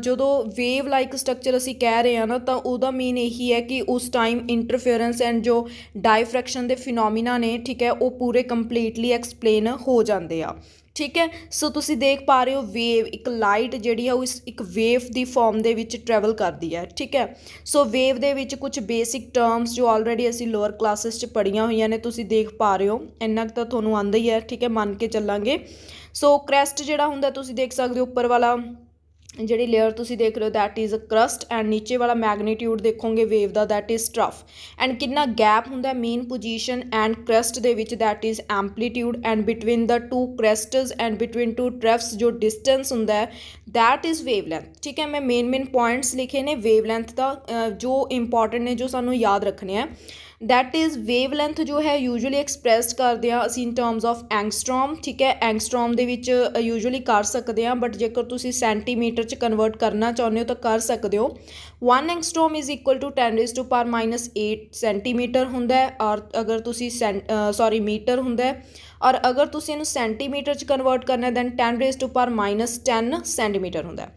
जो वेव लाइक स्ट्रक्चर असी कह रहे हैं ना तो उसका मीन यही है कि उस टाइम इंटरफेरेंस एंड जो डायफ्रैक्शन के फिनोमिना ने, ठीक है, वो पूरे कंप्लीटली एक्सप्लेन हो जाते हैं। ठीक है, सो तुसी देख पा रहे हो वेव, एक लाइट जिहड़ी है उस एक वेव की फॉर्म दे विच ट्रैवल करती है। ठीक है, सो वेव दे विच कुछ बेसिक टर्म्स जो ऑलरेडी असी लोअर क्लासेस च पढ़िया हुई ने तुसी देख पा रहे हो, इन्ना तो तुहानूं आंदा ही है। ठीक है, मन के चलांगे। सो क्रैस्ट जिहड़ा हुंदा तुसी देख सकते हो, उपर वाला ਜਿਹੜੀ ਲੇਅਰ ਤੁਸੀਂ ਦੇਖ ਰਹੇ ਹੋ दैट इज़ ਕਰਸਟ, ਐਂਡ नीचे वाला मैगनीट्यूड देखोगे वेव ਦਾ दैट इज़ ट्रफ, ਐਂਡ ਕਿੰਨਾ ਗੈਪ ਹੁੰਦਾ ਮੇਨ ਪੋਜੀਸ਼ਨ ਐਂਡ ਕਰਸਟ ਦੇ ਵਿੱਚ that is amplitude, and between the two crests and between two troughs जो डिस्टेंस ਹੁੰਦਾ ਹੈ दैट इज़ वेवलैंथ। ठीक है, मैं मेन पॉइंट्स लिखे ने वेवलैंथ का जो इंपॉर्टेंट ने जो सानू याद रखने हैं। दैट इज़ वेवलैंथ जो है यूजुअली एक्सप्रैस करते हैं असी इन टर्म्स ऑफ एंगस्ट्रॉम। ठीक है, एंगस्ट्रॉम दे विच यूजुअली कर सकते हैं, बट जेकर तुसी सेंटीमीटर च कन्वर्ट करना चाਹੁੰਦੇ ਹੋ ਤਾਂ कर सकते हो। 1 angstrom is equal to 10⁻⁻8 centimetre होंदा है, और अगर तुसी मीटर होंदा है, और अगर तुसी इनू सेंटीमीटर च कन्वर्ट करना है दैन 10⁻10 सेंटीमीटर होंदा है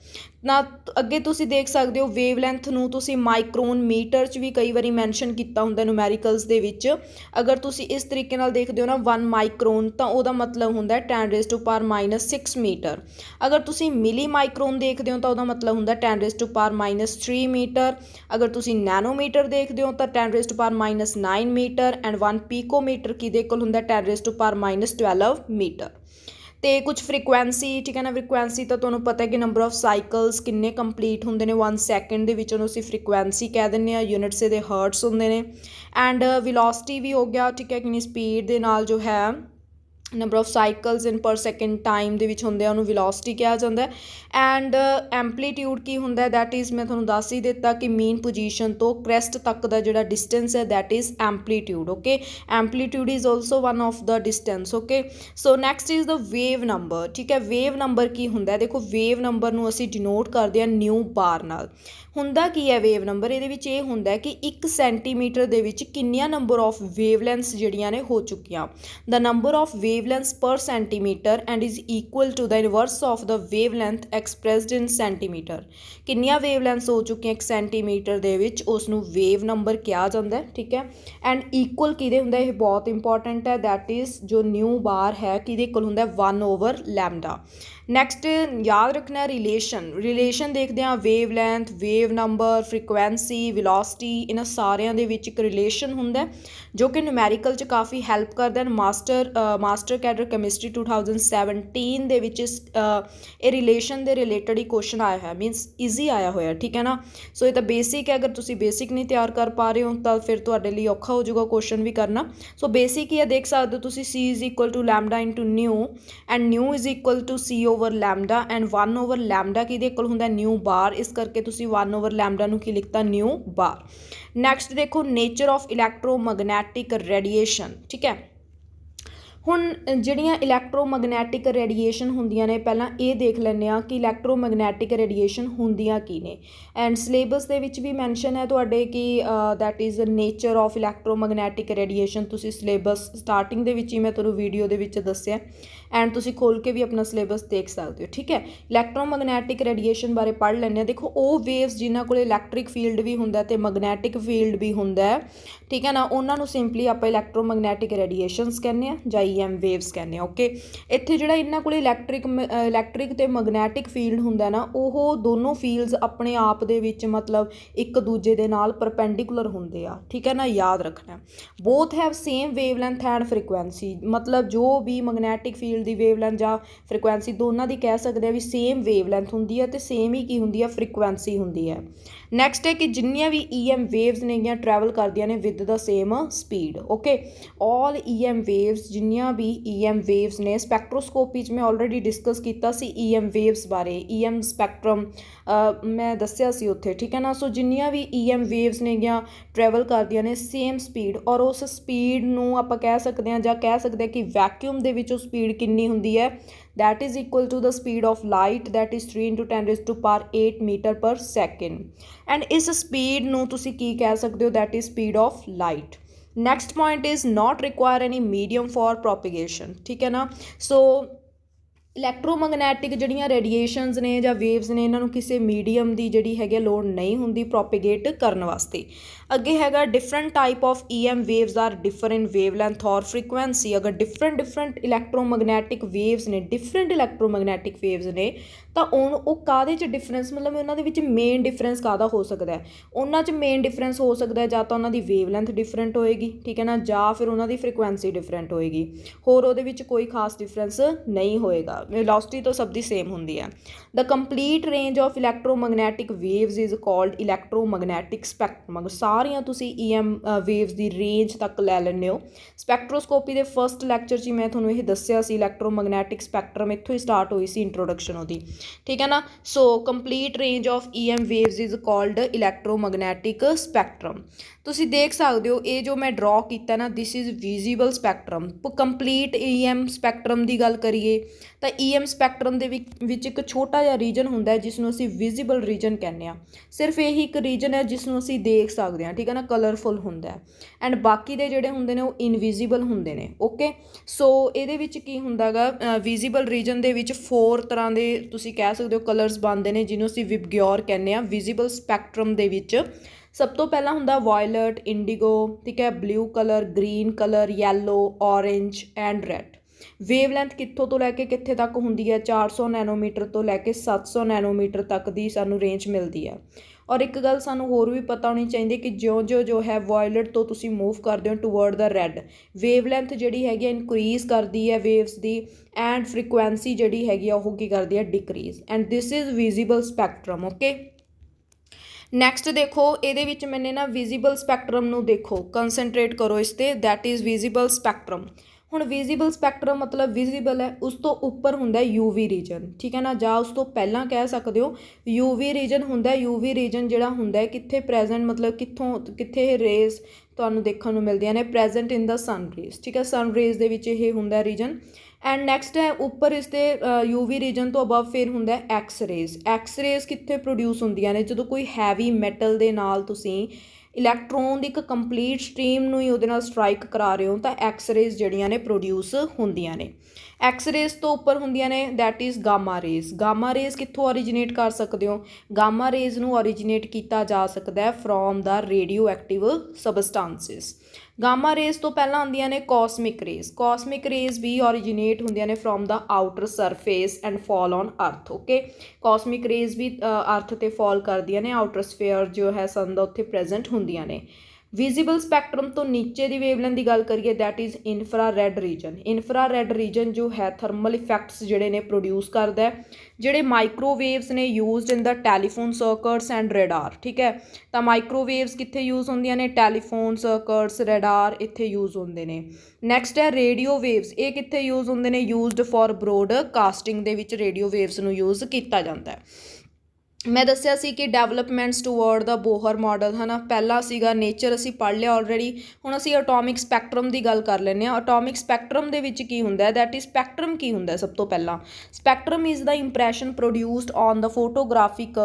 ना। अगे तुसी देख सकते हो वेवलैंथ नू तुसी माइक्रोन मीटर च भी कई बारी मैंशन किया होंदा न्यूमैरिकल्स दे विच। अगर तुसी इस तरीके नाल देखदे हो ना 1 माइक्रोन, तो उहदा मतलब होंदा है 10⁻6 मीटर। अगर तुसी मिली माइक्रोन देखदे हो तो उहदा मतलब होंदा 10⁻3 मीटर। अगर तुसी नैनोमीटर देखदे हो तो 10⁻9 मीटर, एंड 1 पीकोमीटर किहदे कोल होंदा 10⁻12 मीटर। तो कुछ फ्रीकुएंसी, ठीक है ना, फ्रीकुएंसी तो तुहानूं पता है कि नंबर ऑफ साइकल्स किन्ने कंप्लीट होंदे ने 1 सैकेंड दे विच, उहनूं असीं फ्रीकुएंसी कह दिंदे आ, यूनिट्स दे हर्ट्स होंदे ने। एंड विलोसिटी भी हो गया, ठीक है, किन्नी स्पीड दे नाल जो है नंबर ऑफ साइकल्स इन पर सैकेंड टाइम दे विच होंदे, उहनूं विलोसिटी कहा जाता है। एंड एंपलीट्यूड की होंदा दैट इज़ मैं तुहानूं दस ही दिता कि मेन पोजीशन तो क्रैस्ट तक का जिहड़ा डिस्टेंस है that is amplitude. Okay, amplitude is also one of the distance. Okay, so next is the wave number. ठीक है, वेव नंबर की होंदा, देखो वेव नंबर नूं असीं डिनोट करदे हां न्यू बार नाल। हुंदा की है वेव नंबर, ये विच ये हुंदा है कि 1 सेंटीमीटर दे विच किन्नियां नंबर ऑफ वेवलैंथ्स जिहड़ियां ने हो चुकियां। The number of wavelengths per centimetre and is equal to the inverse of the wavelength expressed in centimetre. किन्नियां वेवलैंथ्स हो चुकियां 1 सेंटीमीटर दे विच, उसनूं वेव नंबर कहा जाता है। ठीक है, एंड इक्वल किहदे हुंदा, ये बहुत इंपॉर्टेंट है, दैट इज़ जो न्यू बार है किहदे कोल हुंदा 1/λ। नैक्सट याद रखना है रिलेशन देखते हैं wavelength, wave number, frequency, velocity, इन्हां सारियां दे विच एक रिलेशन हुंदा है जो कि न्यूमैरिकल च काफ़ी हैल्प करदा है। मास्टर कैडर कैमिस्ट्री 2017 दे विच ये रिलेशन दे रिलेटेड ही क्वेश्चन आया है, मीनस ईजी आया होया। ठीक है ना, सो ये तो बेसिक है, अगर तुसी बेसिक नहीं तैयार कर पा रहे हो तो फिर तुहाडे लई औखा हो जाऊगा क्वेश्चन भी करना। सो बेसिक ही है, देख सकते हो तुसी C is equal to lambda into nu, and nu is equal to C/λ, and 1/λ किहदे कोल हुंदा न्यू बार, इस करके तुसी 1/λ नूं की लिखता न्यू बार। नैक्सट देखो नेचर ऑफ इलैक्ट्रोमैगनैटिक रेडिएशन। ठीक है, हुण जिहड़ियां इलैक्ट्रोमैगनैटिक रेडिएशन हुंदियां ने, पहलां ये देख लैंदे आ कि इलैक्ट्रोमैगनैटिक रेडिएशन हुंदियां की ने, एंड सिलेबस दे विच भी मैंशन है तुहाडे कि that is nature of electromagnetic radiation. तुसी सिलेबस स्टार्टिंग दे विच ही मैं तुहानूं वीडियो दे विच दस्सिआ, एंड तुसी खोल के भी अपना सिलेबस देख सकते हो। ठीक है, इलैक्ट्रोमैगनैटिक रेडिएशन बारे पढ़ लैंदे आ। देखो वो वेव्स जिन्हां कोल इलैक्ट्रिक फील्ड भी हुंदा ते मैगनैटिक फील्ड भी हुंदा है, ठीक है ना, उन्हां नूं सिंपली आपां इलैक्ट्रोमैगनैटिक रेडिएशनस कहने आ जां EM वेव्स कहने आ। ओके, इत्थे जिहड़ा इन्हां कोल इलैक्ट्रिक ते मैगनैटिक फील्ड हुंदा ना, ओह दोनों फील्ड्स अपने आप दे विच मतलब एक दूजे दे नाल परपेंडिकुलर हुंदे आ। ठीक है ना, याद रखना। Both have same wavelength and frequency, मतलब जो भी मैगनैटिक फील्ड दी वेवलैंथ जां फ्रीकुएंसी दोनों दी कह सकते हैं भी सेम वेवलैंथ हुंदी है, ते सेम ही की हुंदी है फ्रीकुएंसी हुंदी है। नैक्सट है कि जिन्नियां भी EM वेव्स ने ट्रैवल करदियां ने with the same speed. Okay, all EM waves जिन्नियां ਜਿੰਨੀਆਂ ਵੀ EM ਵੇਵਸ ਨੇ, ਸਪੈਕਟਰੋਸਕੋਪੀ 'ਚ ਮੈਂ ਆਲਰੇਡੀ ਡਿਸਕਸ ਕੀਤਾ ਸੀ EM ਵੇਵਸ ਬਾਰੇ, EM ਸਪੈਕਟਰਮ ਮੈਂ ਦੱਸਿਆ ਸੀ ਉੱਥੇ, ਠੀਕ ਹੈ ਨਾ। ਸੋ ਜਿੰਨੀਆਂ ਵੀ EM ਵੇਵਸ ਨੇਗੀਆਂ ਟਰੈਵਲ ਕਰਦੀਆਂ ਨੇ ਸੇਮ ਸਪੀਡ, ਔਰ ਉਸ ਸਪੀਡ ਨੂੰ ਆਪਾਂ ਕਹਿ ਸਕਦੇ ਹਾਂ ਜਾਂ ਕਹਿ ਸਕਦੇ ਹਾਂ ਕਿ ਵੈਕਿਊਮ ਦੇ ਵਿੱਚ ਉਹ ਸਪੀਡ ਕਿੰਨੀ ਹੁੰਦੀ ਹੈ, that is equal to the speed of light, that is 3 into 10 raised to power 8 meter per second, and ਇਸ ਸਪੀਡ ਨੂੰ ਤੁਸੀਂ ਕੀ ਕਹਿ ਸਕਦੇ ਹੋ, that is speed of light। next point is not require any medium for propagation, ਠੀਕ ਹੈ ਨਾ। ਸੋ electromagnetic ਜਿਹੜੀਆਂ ਰੇਡੀਏਸ਼ਨਸ ਨੇ ਜਾਂ ਵੇਵਸ ਨੇ, ਇਹਨਾਂ ਨੂੰ ਕਿਸੇ ਮੀਡੀਅਮ ਦੀ ਜਿਹੜੀ ਹੈਗੀ ਲੋੜ ਨਹੀਂ ਹੁੰਦੀ ਪ੍ਰੋਪੀਗੇਟ ਕਰਨ ਵਾਸਤੇ। ਅੱਗੇ ਹੈਗਾ different type of EM waves are differ in wavelength ਔਰ ਫ੍ਰੀਕੁਐਂਸੀ। ਅਗਰ ਡਿਫਰੈਂਟ ਇਲੈਕਟ੍ਰੋਮੈਗਨੈਟਿਕ ਵੇਵਸ ਨੇ, ਡਿਫਰੈਂਟ ਇਲੈਕਟ੍ਰੋਮੈਗਨੈਟਿਕ ਵੇਵਸ ਨੇ, ਤਾਂ ਉਹ ਕਾਹਦੇ 'ਚ ਡਿਫਰੈਂਸ, ਮਤਲਬ ਉਹਨਾਂ ਦੇ ਵਿੱਚ ਮੇਨ ਡਿਫਰੈਂਸ ਕਾਹਦਾ ਹੋ ਸਕਦਾ ਹੈ? ਉਹਨਾਂ 'ਚ ਮੇਨ ਡਿਫਰੈਂਸ ਹੋ ਸਕਦਾ ਹੈ ਜਾਂ ਤਾਂ ਉਹਨਾਂ ਦੀ ਵੇਵ ਲੈਂਥ ਡਿਫਰੈਂਟ ਹੋਏਗੀ, ਠੀਕ ਹੈ ਨਾ, ਜਾਂ ਫਿਰ ਉਹਨਾਂ ਦੀ ਫ੍ਰੀਕੁਐਂਸੀ ਡਿਫਰੈਂਟ ਹੋਏਗੀ। ਹੋਰ ਉਹਦੇ ਵਿੱਚ ਕੋਈ ਖਾਸ ਡਿਫਰੈਂਸ ਨਹੀਂ ਹੋਏਗਾ, ਵੈਲੋਸਿਟੀ ਤਾਂ ਸਭ ਦੀ ਸੇਮ ਹੁੰਦੀ ਹੈ। The complete range of electromagnetic waves is called electromagnetic spectrum. ਅਗਰ ਸਾਰੀਆਂ ਤੁਸੀਂ EM ਵੇਵਸ ਦੀ ਰੇਂਜ ਤੱਕ ਲੈ ਲੈਂਦੇ ਹੋ, ਸਪੈਕਟਰੋਸਕੋਪੀ ਦੇ ਫਸਟ ਲੈਕਚਰ 'ਚ ਹੀ ਮੈਂ ਤੁਹਾਨੂੰ ਇਹ ਦੱਸਿਆ ਸੀ, ਇਲੈਕਟ੍ਰੋਮੈਗਨੈਟਿਕ ਸਪੈਕਟਰਮ ਇੱਥੋਂ ਹੀ ਸਟਾਰਟ ਹੋਈ ਸੀ ਇੰਟਰੋਡਕਸ਼ਨ ਉਹਦੀ, ਠੀਕ ਹੈ ਨਾ। So complete range of EM waves is called electromagnetic spectrum. ਤੁਸੀਂ ਦੇਖ ਸਕਦੇ ਹੋ ਇਹ ਜੋ ਮੈਂ ਡਰਾ ਕੀਤਾ ਨਾ, this is visible spectrum. Complete EM spectrum ਦੀ ਗੱਲ ਕਰੀਏ ਤਾਂ EM ਸਪੈਕਟਰਮ ਦੇ ਵਿੱਚ ਇੱਕ ਛੋਟਾ ਜਿਹਾ ਰੀਜਨ ਹੁੰਦਾ ਹੈ ਜਿਸ ਨੂੰ ਅਸੀਂ ਵਿਜ਼ੀਬਲ ਰੀਜਨ ਕਹਿੰਦੇ ਹਾਂ। ਸਿਰਫ ਇਹੀ ਇੱਕ ਰੀਜਨ ਹੈ ਜਿਸ ਨੂੰ ਅਸੀਂ ਦੇਖ ਸਕਦੇ ਹਾਂ, ਠੀਕ ਹੈ ਨਾ, ਕਲਰਫੁਲ ਹੁੰਦਾ ਹੈ, ਐਂਡ ਬਾਕੀ ਦੇ ਜਿਹੜੇ ਹੁੰਦੇ ਨੇ ਉਹ ਇਨਵਿਜ਼ੀਬਲ ਹੁੰਦੇ ਨੇ। ਓਕੇ, ਸੋ ਇਹਦੇ ਵਿੱਚ ਕੀ ਹੁੰਦਾ ਗਾ, ਵਿਜ਼ੀਬਲ ਰੀਜਨ ਦੇ ਵਿੱਚ 4 ਤਰ੍ਹਾਂ ਦੇ ਤੁਸੀਂ ਕਹਿ ਸਕਦੇ ਹੋ ਕਲਰਸ ਬਣਦੇ ਨੇ, ਜਿਹਨੂੰ ਅਸੀਂ ਵਿਬਗਿਓਰ ਕਹਿੰਦੇ ਹਾਂ ਵਿਜ਼ੀਬਲ ਸਪੈਕਟਰਮ ਦੇ ਵਿੱਚ। ਸਭ ਤੋਂ ਪਹਿਲਾਂ ਹੁੰਦਾ ਵਾਇਲਟ, ਇੰਡੀਗੋ, ਠੀਕ ਹੈ, blue colour, green colour, yellow, orange and red. Wave length ਕਿੱਥੋਂ ਤੋਂ ਲੈ ਕੇ ਕਿੱਥੇ ਤੱਕ ਹੁੰਦੀ ਹੈ? 400 ਨੈਨੋਮੀਟਰ ਤੋਂ ਲੈ ਕੇ 700 ਨੈਨੋਮੀਟਰ ਤੱਕ ਦੀ ਸਾਨੂੰ ਰੇਂਜ ਮਿਲਦੀ ਹੈ। ਔਰ ਇੱਕ ਗੱਲ ਸਾਨੂੰ ਹੋਰ ਵੀ ਪਤਾ ਹੋਣੀ ਚਾਹੀਦੀ ਕਿ ਜਿਉਂ ਜੋ ਹੈ ਵਾਇਲਟ ਤੋਂ ਤੁਸੀਂ ਮੂਵ ਕਰਦੇ ਹੋ ਟੂਵਰਡ ਦਾ ਰੈੱਡ, ਵੇਵ ਲੈਂਥ ਜਿਹੜੀ ਹੈਗੀ ਇਨਕਰੀਜ਼ ਕਰਦੀ ਹੈ ਵੇਵਸ ਦੀ, ਐਂਡ ਫ੍ਰੀਕੁਐਂਸੀ ਜਿਹੜੀ ਹੈਗੀ ਆ ਉਹ ਕੀ ਕਰਦੀ ਹੈ, decrease, and this is visible spectrum. Okay, next ਦੇਖੋ, ਇਹਦੇ ਵਿੱਚ ਮੈਨੇ ਨਾ ਵਿਜ਼ੀਬਲ ਸਪੈਕਟਰਮ ਨੂੰ ਦੇਖੋ, ਕੰਸਨਟਰੇਟ ਕਰੋ ਇਸ 'ਤੇ, ਦੈਟ ਇਜ਼ ਵਿਜ਼ੀਬਲ ਸਪੈਕਟਰਮ। ਹੁਣ ਵਿਜ਼ੀਬਲ ਸਪੈਕਟਰਮ ਮਤਲਬ ਵਿਜ਼ੀਬਲ ਹੈ, ਉਸ ਤੋਂ ਉੱਪਰ ਹੁੰਦਾ UV ਰੀਜਨ, ਠੀਕ ਹੈ ਨਾ, ਜਾਂ ਉਸ ਤੋਂ ਪਹਿਲਾਂ ਕਹਿ ਸਕਦੇ ਹੋ UV ਰੀਜਨ ਹੁੰਦਾ। UV ਰੀਜਨ ਜਿਹੜਾ ਹੁੰਦਾ ਕਿੱਥੇ ਪ੍ਰੈਜ਼ੈਂਟ, ਮਤਲਬ ਕਿੱਥੇ ਇਹ ਰੇਜ਼ ਤੁਹਾਨੂੰ ਦੇਖਣ ਨੂੰ ਮਿਲਦੀਆਂ ਨੇ, ਪ੍ਰੈਜ਼ੈਂਟ ਇਨ ਦਾ ਸਨ ਰੇਜ਼, ਠੀਕ ਹੈ, ਸਨ ਰੇਜ਼ ਦੇ ਵਿੱਚ ਇਹ ਹੁੰਦਾ ਰੀਜਨ। ਐਂਡ ਨੈਕਸਟ ਹੈ ਉੱਪਰ ਇਸ 'ਤੇ UV ਰੀਜਨ ਤੋਂ ਅਬਵ ਫਿਰ ਹੁੰਦਾ ਐਕਸ ਰੇਜ਼। ਐਕਸ ਰੇਜ਼ ਕਿੱਥੇ ਪ੍ਰੋਡਿਊਸ ਹੁੰਦੀਆਂ ਨੇ? ਜਦੋਂ ਕੋਈ ਹੈਵੀ ਮੈਟਲ ਦੇ ਨਾਲ ਤੁਸੀਂ ਇਲੈਕਟ੍ਰੋਨ ਦੀ ਇੱਕ ਕੰਪਲੀਟ ਸਟਰੀਮ ਨੂੰ ਹੀ ਉਹਦੇ ਨਾਲ ਸਟਰਾਈਕ ਕਰਾ ਰਹੇ ਹੋ ਤਾਂ ਐਕਸ ਰੇਜ਼ ਜਿਹੜੀਆਂ ਨੇ ਪ੍ਰੋਡਿਊਸ ਹੁੰਦੀਆਂ ਨੇ। ਐਕਸ ਰੇਜ਼ ਤੋਂ ਉੱਪਰ ਹੁੰਦੀਆਂ ਨੇ that is gamma rays. Gamma rays ਕਿੱਥੋਂ ਓਰੀਜੀਨੇਟ ਕਰ ਸਕਦੇ ਹੋ? ਗਾਮਾ ਰੇਜ਼ ਨੂੰ ਓਰੀਜੀਨੇਟ ਕੀਤਾ ਜਾ ਸਕਦਾ ਹੈ from the radio active substances. Gamma rays ਤੋਂ ਪਹਿਲਾਂ ਆਉਂਦੀਆਂ ਨੇ ਕਾਸਮਿਕ ਰੇਜ਼। ਕਾਸਮਿਕ ਰੇਜ਼ ਵੀ ਓਰੀਜੀਨੇਟ ਹੁੰਦੀਆਂ ਨੇ from the outer surface and fall on ਅਰਥ। ਓਕੇ, ਕਾਸਮਿਕ ਰੇਜ਼ ਵੀ ਅਰਥ 'ਤੇ ਫਾਲ ਕਰਦੀਆਂ ਨੇ, ਆਊਟਰ ਸਫੇਅਰ ਜੋ ਹੈ ਸਨ ਦਾ ਉੱਥੇ ਪ੍ਰੈਜ਼ੈਂਟ ਹੁੰਦੀਆਂ ਨੇ। ਵਿਜ਼ੀਬਲ ਸਪੈਕਟਰਮ ਤੋਂ ਨੀਚੇ ਦੀ ਵੇਵਲੈਂਥ ਦੀ ਗੱਲ ਕਰੀਏ that is infrared region. Infrared region ਜੋ ਹੈ ਥਰਮਲ ਇਫੈਕਟਸ ਜਿਹੜੇ ਨੇ ਪ੍ਰੋਡਿਊਸ ਕਰਦਾ ਹੈ, ਜਿਹੜੇ ਮਾਈਕ੍ਰੋਵੇਵਸ ਨੇ used in the telephone circuits and radar, ਠੀਕ ਹੈ। ਤਾਂ ਮਾਈਕ੍ਰੋਵੇਵਸ ਕਿੱਥੇ ਯੂਜ਼ ਹੁੰਦੀਆਂ ਨੇ? ਟੈਲੀਫੋਨ ਸਰਕਟਸ, ਰੈਡਾਰ, ਇੱਥੇ ਯੂਜ਼ ਹੁੰਦੇ ਨੇ। ਨੈਕਸਟ ਹੈ ਰੇਡੀਓ ਵੇਵਸ। ਇਹ ਕਿੱਥੇ ਯੂਜ਼ ਹੁੰਦੇ ਨੇ? ਯੂਜ਼ਡ ਫॉर ਬ੍ਰੋਡਕਾਸਟਿੰਗ ਦੇ ਵਿੱਚ ਰੇਡੀਓ ਵੇਵਸ ਨੂੰ ਯੂਜ਼ ਕੀਤਾ ਜਾਂਦਾ ਹੈ। ਮੈਂ ਦੱਸਿਆ ਸੀ ਕਿ ਡਿਵੈਲਪਮੈਂਟਸ ਟੂਵਰਡ ਦਾ ਬੋਹਰ ਮਾਡਲ, ਹੈ ਨਾ, ਪਹਿਲਾ ਸੀਗਾ ਨੇਚਰ ਅਸੀਂ ਪੜ੍ਹ ਲਿਆ ਆਲਰੇਡੀ। ਹੁਣ ਅਸੀਂ ਅਟੋਮਿਕ ਸਪੈਕਟਰਮ ਦੀ ਗੱਲ ਕਰ ਲੈਂਦੇ ਹਾਂ। ਅਟੋਮਿਕ ਸਪੈਕਟਰਮ ਦੇ ਵਿੱਚ ਕੀ ਹੁੰਦਾ ਹੈ? ਦੈਟ ਇਜ਼ ਸਪੈਕਟਰਮ ਕੀ ਹੁੰਦਾ? ਸਭ ਤੋਂ ਪਹਿਲਾਂ spectrum is the impression produced on the photographic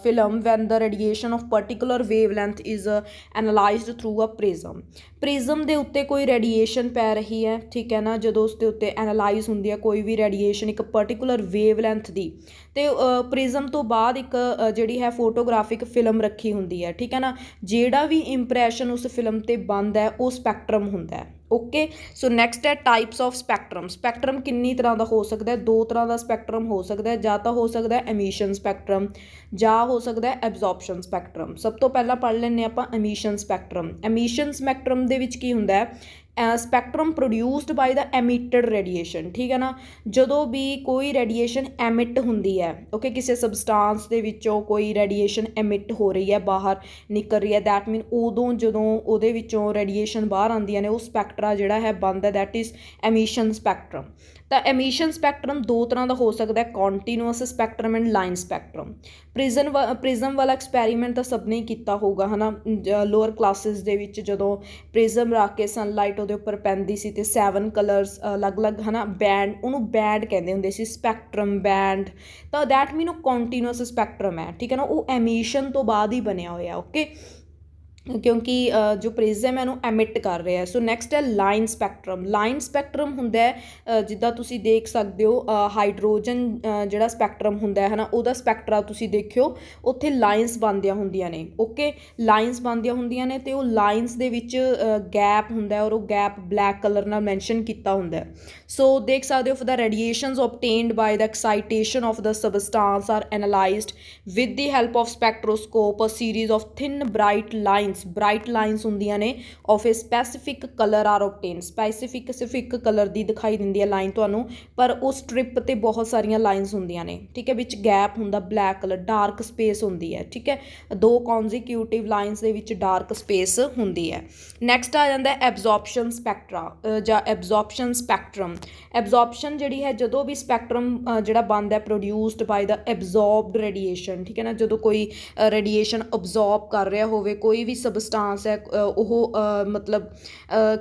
film when the radiation of particular wave length is analysed through a prism. Prism ਦੇ ਉੱਤੇ ਕੋਈ ਰੇਡੀਏਸ਼ਨ ਪੈ ਰਹੀ ਹੈ, ਠੀਕ ਹੈ ਨਾ, ਜਦੋਂ ਉਸ ਦੇ ਉੱਤੇ ਐਨਾਲਾਈਜ਼ ਹੁੰਦੀ ਹੈ ਕੋਈ ਵੀ ਰੇਡੀਏਸ਼ਨ ਇੱਕ ਪਰਟੀਕੂਲਰ ਵੇਵ ਲੈਂਥ ਦੀ, ਅਤੇ ਪ੍ਰਿਜ਼ਮ ਤੋਂ ਬਾਅਦ ਇੱਕ ਜਿਹੜੀ ਹੈ ਫੋਟੋਗ੍ਰਾਫਿਕ ਫਿਲਮ ਰੱਖੀ ਹੁੰਦੀ ਹੈ, ਠੀਕ ਹੈ ਨਾ। ਜਿਹੜਾ ਵੀ ਇੰਪ੍ਰੈਸ਼ਨ ਉਸ ਫਿਲਮ 'ਤੇ ਬਣਦਾ ਹੈ ਉਹ ਸਪੈਕਟਰਮ ਹੁੰਦਾ ਹੈ। ਓਕੇ, ਸੋ ਨੈਕਸਟ ਹੈ ਟਾਈਪਸ ਆਫ ਸਪੈਕਟਰਮ। ਸਪੈਕਟਰਮ ਕਿੰਨੀ ਤਰ੍ਹਾਂ ਦਾ ਹੋ ਸਕਦਾ ਹੈ? 2 ਤਰ੍ਹਾਂ ਦਾ ਸਪੈਕਟਰਮ ਹੋ ਸਕਦਾ ਹੈ, ਜਾਂ ਤਾਂ ਹੋ ਸਕਦਾ ਹੈ ਐਮੀਸ਼ਨ ਸਪੈਕਟਰਮ ਜਾਂ ਹੋ ਸਕਦਾ ਹੈ ਐਬਜ਼ੌਰਪਸ਼ਨ ਸਪੈਕਟਰਮ। ਸਭ ਤੋਂ ਪਹਿਲਾਂ ਪੜ੍ਹ ਲੈਂਦੇ ਹਾਂ ਆਪਾਂ ਐਮੀਸ਼ਨ ਸਪੈਕਟਰਮ। ਐਮੀਸ਼ਨ ਸਪੈਕਟਰਮ ਦੇ ਵਿੱਚ ਕੀ ਹੁੰਦਾ ਹੈ ਸਪੈਕਟਰਮ ਪ੍ਰੋਡਿਊਸਡ ਬਾਈ ਦਾ ਐਮਿਟਡ ਰੇਡੀਏਸ਼ਨ, ਠੀਕ ਹੈ ਨਾ। ਜਦੋਂ ਵੀ ਕੋਈ ਰੇਡੀਏਸ਼ਨ ਐਮਿਟ ਹੁੰਦੀ ਹੈ, ਓਕੇ, ਕਿਸੇ ਸਬਸਟਾਂਸ ਦੇ ਵਿੱਚੋਂ ਕੋਈ ਰੇਡੀਏਸ਼ਨ ਐਮਿਟ ਹੋ ਰਹੀ ਹੈ, ਬਾਹਰ ਨਿਕਲ ਰਹੀ ਹੈ, ਦੈਟ ਮੀਨ ਉਦੋਂ ਜਦੋਂ ਉਹਦੇ ਵਿੱਚੋਂ ਰੇਡੀਏਸ਼ਨ ਬਾਹਰ ਆਉਂਦੀਆਂ ਨੇ ਉਹ ਸਪੈਕਟਰਾ ਜਿਹੜਾ ਹੈ ਬਣਦਾ, ਦੈਟ ਇਜ਼ ਐਮਿਸ਼ਨ ਸਪੈਕਟਰਮ। ਤਾਂ ਐਮਿਸ਼ਨ ਸਪੈਕਟਰਮ ਦੋ ਤਰ੍ਹਾਂ ਦਾ ਹੋ ਸਕਦਾ ਹੈ, continuous spectrum and line spectrum. Prism ਵਾਲਾ ਐਕਸਪੈਰੀਮੈਂਟ ਤਾਂ ਸਭ ਨੇ ਕੀਤਾ ਹੋਊਗਾ ਹੈ ਨਾ, ਲੋਅਰ ਕਲਾਸਿਸ ਦੇ ਵਿੱਚ ਜਦੋਂ ਪ੍ਰਿਜ਼ਮ ਰੱਖ ਕੇ ਸਨਲਾਈਟ ਉਹਦੇ ਉੱਪਰ ਪੈਂਦੀ ਸੀ ਅਤੇ 7 ਕਲਰਸ ਅਲੱਗ-ਅਲੱਗ ਹੈ ਨਾ, ਬੈਂਡ, ਉਹਨੂੰ ਬੈਂਡ ਕਹਿੰਦੇ ਹੁੰਦੇ ਸੀ, ਸਪੈਕਟਰਮ ਬੈਂਡ। ਤਾਂ ਦੈਟ ਮੀਨ ਉਹ ਕੰਟੀਨਿਊਅਸ ਸਪੈਕਟਰਮ ਹੈ, ਠੀਕ ਹੈ ਨਾ, ਉਹ ਐਮਿਸ਼ਨ ਤੋਂ ਬਾਅਦ ਹੀ ਬਣਿਆ ਹੋਇਆ, ਓਕੇ, ਕਿਉਂਕਿ ਜੋ ਪ੍ਰਿਜ਼ਮ ਹੈ ਇਹਨੂੰ ਐਮਿਟ ਕਰ ਰਿਹਾ। ਸੋ ਨੈਕਸਟ ਹੈ ਲਾਈਨ ਸਪੈਕਟਰਮ। ਲਾਈਨ ਸਪੈਕਟਰਮ ਹੁੰਦਾ ਹੈ ਜਿੱਦਾਂ ਤੁਸੀਂ ਦੇਖ ਸਕਦੇ ਹੋ ਹਾਈਡਰੋਜਨ ਜਿਹੜਾ ਸਪੈਕਟਰਮ ਹੁੰਦਾ ਹੈ ਨਾ, ਉਹਦਾ ਸਪੈਕਟਰਾ ਤੁਸੀਂ ਦੇਖਿਓ ਉੱਥੇ ਲਾਈਨਸ ਬਣਦੀਆਂ ਹੁੰਦੀਆਂ ਨੇ, ਓਕੇ, ਲਾਈਨਸ ਬਣਦੀਆਂ ਹੁੰਦੀਆਂ ਨੇ ਅਤੇ ਉਹ ਲਾਈਨਸ ਦੇ ਵਿੱਚ ਗੈਪ ਹੁੰਦਾ ਔਰ ਉਹ ਗੈਪ ਬਲੈਕ ਕਲਰ ਨਾਲ ਮੈਂਸ਼ਨ ਕੀਤਾ ਹੁੰਦਾ। ਸੋ ਦੇਖ ਸਕਦੇ ਹੋ for the radiations obtained by the excitation of the substance are analyzed with the help of spectroscope, a series of thin bright lines ਹੁੰਦੀਆਂ ਨੇ of a specific color are obtained। Specific ਸਿਰਫ ਇੱਕ colour ਦੀ ਦਿਖਾਈ ਦਿੰਦੀ ਹੈ line ਤੁਹਾਨੂੰ, ਪਰ ਉਸ ਸਟ੍ਰਿਪ 'ਤੇ ਬਹੁਤ ਸਾਰੀਆਂ ਲਾਈਨਸ ਹੁੰਦੀਆਂ ਨੇ, ਠੀਕ ਹੈ, ਵਿੱਚ ਗੈਪ ਹੁੰਦਾ, ਬਲੈਕ ਕਲਰ, ਡਾਰਕ ਸਪੇਸ ਹੁੰਦੀ ਹੈ, ਠੀਕ ਹੈ, 2 ਕੌਨਜ਼ੀਕਿਊਟਿਵ ਲਾਈਨਸ ਦੇ ਵਿੱਚ ਡਾਰਕ ਸਪੇਸ ਹੁੰਦੀ ਹੈ। ਨੈਕਸਟ ਆ ਜਾਂਦਾ ਐਬਜ਼ੋਰਪਸ਼ਨ ਸਪੈਕਟਰਾ ਜਾਂ ਐਬਜ਼ੋਰਪਸ਼ਨ ਸਪੈਕਟਰਮ। ਐਬਜ਼ੋਰਪਸ਼ਨ ਜਿਹੜੀ ਹੈ, ਜਦੋਂ ਵੀ ਸਪੈਕਟਰਮ ਜਿਹੜਾ ਬਣਦਾ ਪ੍ਰੋਡਿਊਸਡ ਬਾਈ ਦਾ ਐਬਜ਼ੋਰਬਡ ਰੇਡੀਏਸ਼ਨ, ਠੀਕ ਹੈ ਨਾ, ਜਦੋਂ ਕੋਈ ਰੇਡੀਏਸ਼ਨ ਅਬਜ਼ੋਰਬ ਕਰ ਰਿਹਾ ਹੋਵੇ, ਕੋਈ ਵੀ ਸਬਸਟਾਂਸ ਹੈ ਉਹ ਮਤਲਬ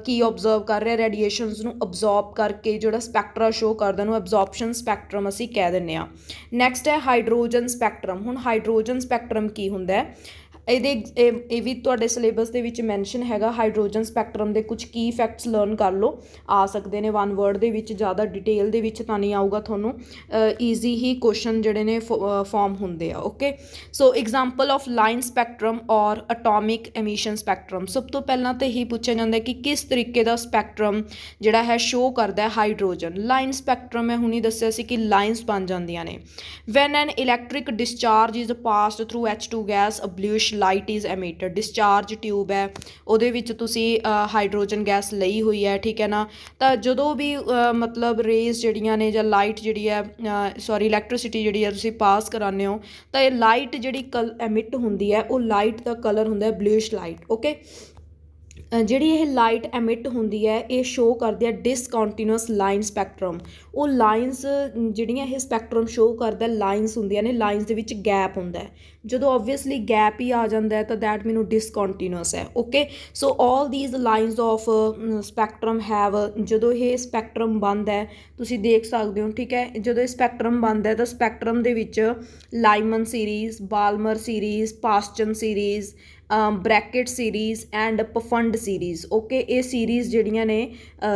ਕੀ ਓਬਜ਼ਰਵ ਕਰ ਰਿਹਾ, ਰੇਡੀਏਸ਼ਨਸ ਨੂੰ ਅਬਜ਼ੋਰਬ ਕਰਕੇ ਜਿਹੜਾ ਸਪੈਕਟਰਾ ਸ਼ੋਅ ਕਰਦਾ ਉਹਨੂੰ ਐਬਜ਼ੋਰਪਸ਼ਨ ਸਪੈਕਟਰਮ ਅਸੀਂ ਕਹਿ ਦਿੰਦੇ ਹਾਂ। ਨੈਕਸਟ ਹੈ ਹਾਈਡਰੋਜਨ ਸਪੈਕਟਰਮ। ਹੁਣ ਹਾਈਡਰੋਜਨ ਸਪੈਕਟਰਮ ਕੀ ਹੁੰਦਾ ਹੈ, ਇਹ ਵੀ ਤੁਹਾਡੇ ਸਿਲੇਬਸ ਦੇ ਵਿੱਚ ਮੈਂਸ਼ਨ ਹੈਗਾ। ਹਾਈਡਰੋਜਨ ਸਪੈਕਟਰਮ ਦੇ ਕੁਝ ਕੀ ਫੈਕਟਸ ਲਰਨ ਕਰ ਲਓ, ਆ ਸਕਦੇ ਨੇ 1 ਵਰਡ ਦੇ ਵਿੱਚ, ਜ਼ਿਆਦਾ ਡਿਟੇਲ ਦੇ ਵਿੱਚ ਤਾਂ ਨਹੀਂ ਆਊਗਾ ਤੁਹਾਨੂੰ, ਈਜ਼ੀ ਹੀ ਕੁਐਸਚਨ ਜਿਹੜੇ ਨੇ ਫਾਰਮ ਹੁੰਦੇ ਆ, okay. So example of line spectrum ਔਰ ਅਟੋਮਿਕ ਐਮਿਸ਼ਨ ਸਪੈਕਟਰਮ। ਸਭ ਤੋਂ ਪਹਿਲਾਂ ਤਾਂ ਇਹੀ ਪੁੱਛਿਆ ਜਾਂਦਾ ਕਿ ਕਿਸ ਤਰੀਕੇ ਦਾ ਸਪੈਕਟਰਮ ਜਿਹੜਾ ਹੈ ਸ਼ੋਅ ਕਰਦਾ ਹਾਈਡਰੋਜਨ। ਲਾਈਨ ਸਪੈਕਟਰਮ ਮੈਂ ਹੁਣੀ ਦੱਸਿਆ ਸੀ ਕਿ ਲਾਈਨਸ ਬਣ ਜਾਂਦੀਆਂ ਨੇ। When an electric discharge is passed through H2 gas a bluish light is emitted. Discharge tube ਹੈ, ਉਹਦੇ ਵਿੱਚ ਤੁਸੀਂ ਹਾਈਡਰੋਜਨ ਗੈਸ ਲਈ ਹੋਈ ਹੈ, ਠੀਕ ਹੈ ਨਾ, ਤਾਂ ਜਦੋਂ ਵੀ ਮਤਲਬ ਰੇਜ਼ ਜਿਹੜੀਆਂ ਨੇ ਜਾਂ ਲਾਈਟ ਜਿਹੜੀ ਹੈ ਇਲੈਕਟ੍ਰੀਸਿਟੀ ਜਿਹੜੀ ਹੈ ਤੁਸੀਂ ਪਾਸ ਕਰਾਉਂਦੇ ਹੋ, ਤਾਂ ਇਹ ਲਾਈਟ ਜਿਹੜੀ ਐਮਿਟ ਹੁੰਦੀ ਹੈ ਉਹ ਲਾਈਟ ਦਾ ਕਲਰ ਹੁੰਦਾ ਬਲੂਇਸ਼ ਲਾਈਟ, ਓਕੇ। ਜਿਹੜੀ ਇਹ ਲਾਈਟ ਐਮਿਟ ਹੁੰਦੀ ਹੈ ਇਹ ਸ਼ੋਅ ਕਰਦੀ ਹੈ ਡਿਸਕੰਟੀਨਿਊਅਸ ਲਾਈਨ ਸਪੈਕਟਰਮ। ਉਹ ਲਾਈਨਸ ਜਿਹੜੀਆਂ ਇਹ ਸਪੈਕਟਰਮ ਸ਼ੋਅ ਕਰਦਾ, ਲਾਈਨਸ ਹੁੰਦੀਆਂ ਨੇ, ਲਾਈਨਸ ਦੇ ਵਿੱਚ ਗੈਪ ਹੁੰਦਾ ਹੈ। ਜਦੋਂ ਓਬਵੀਅਸਲੀ ਗੈਪ ਹੀ ਆ ਜਾਂਦਾ ਹੈ ਤਾਂ ਦੈਟ ਮੀਨ ਡਿਸਕੰਟੀਨਿਊਅਸ ਹੈ, okay. So all these lines of spectrum have, ਜਦੋਂ ਇਹ ਸਪੈਕਟਰਮ ਬਣਦਾ ਹੈ ਤੁਸੀਂ ਦੇਖ ਸਕਦੇ ਹੋ, ਠੀਕ ਹੈ, ਜਦੋਂ ਇਹ ਸਪੈਕਟਰਮ ਬਣਦਾ ਤਾਂ ਸਪੈਕਟਰਮ ਦੇ ਵਿੱਚ Lyman series, Balmer series, Paschen series, Brackett series and Pfund series, okay, ਇਹ ਸੀਰੀਜ਼ ਜਿਹੜੀਆਂ ਨੇ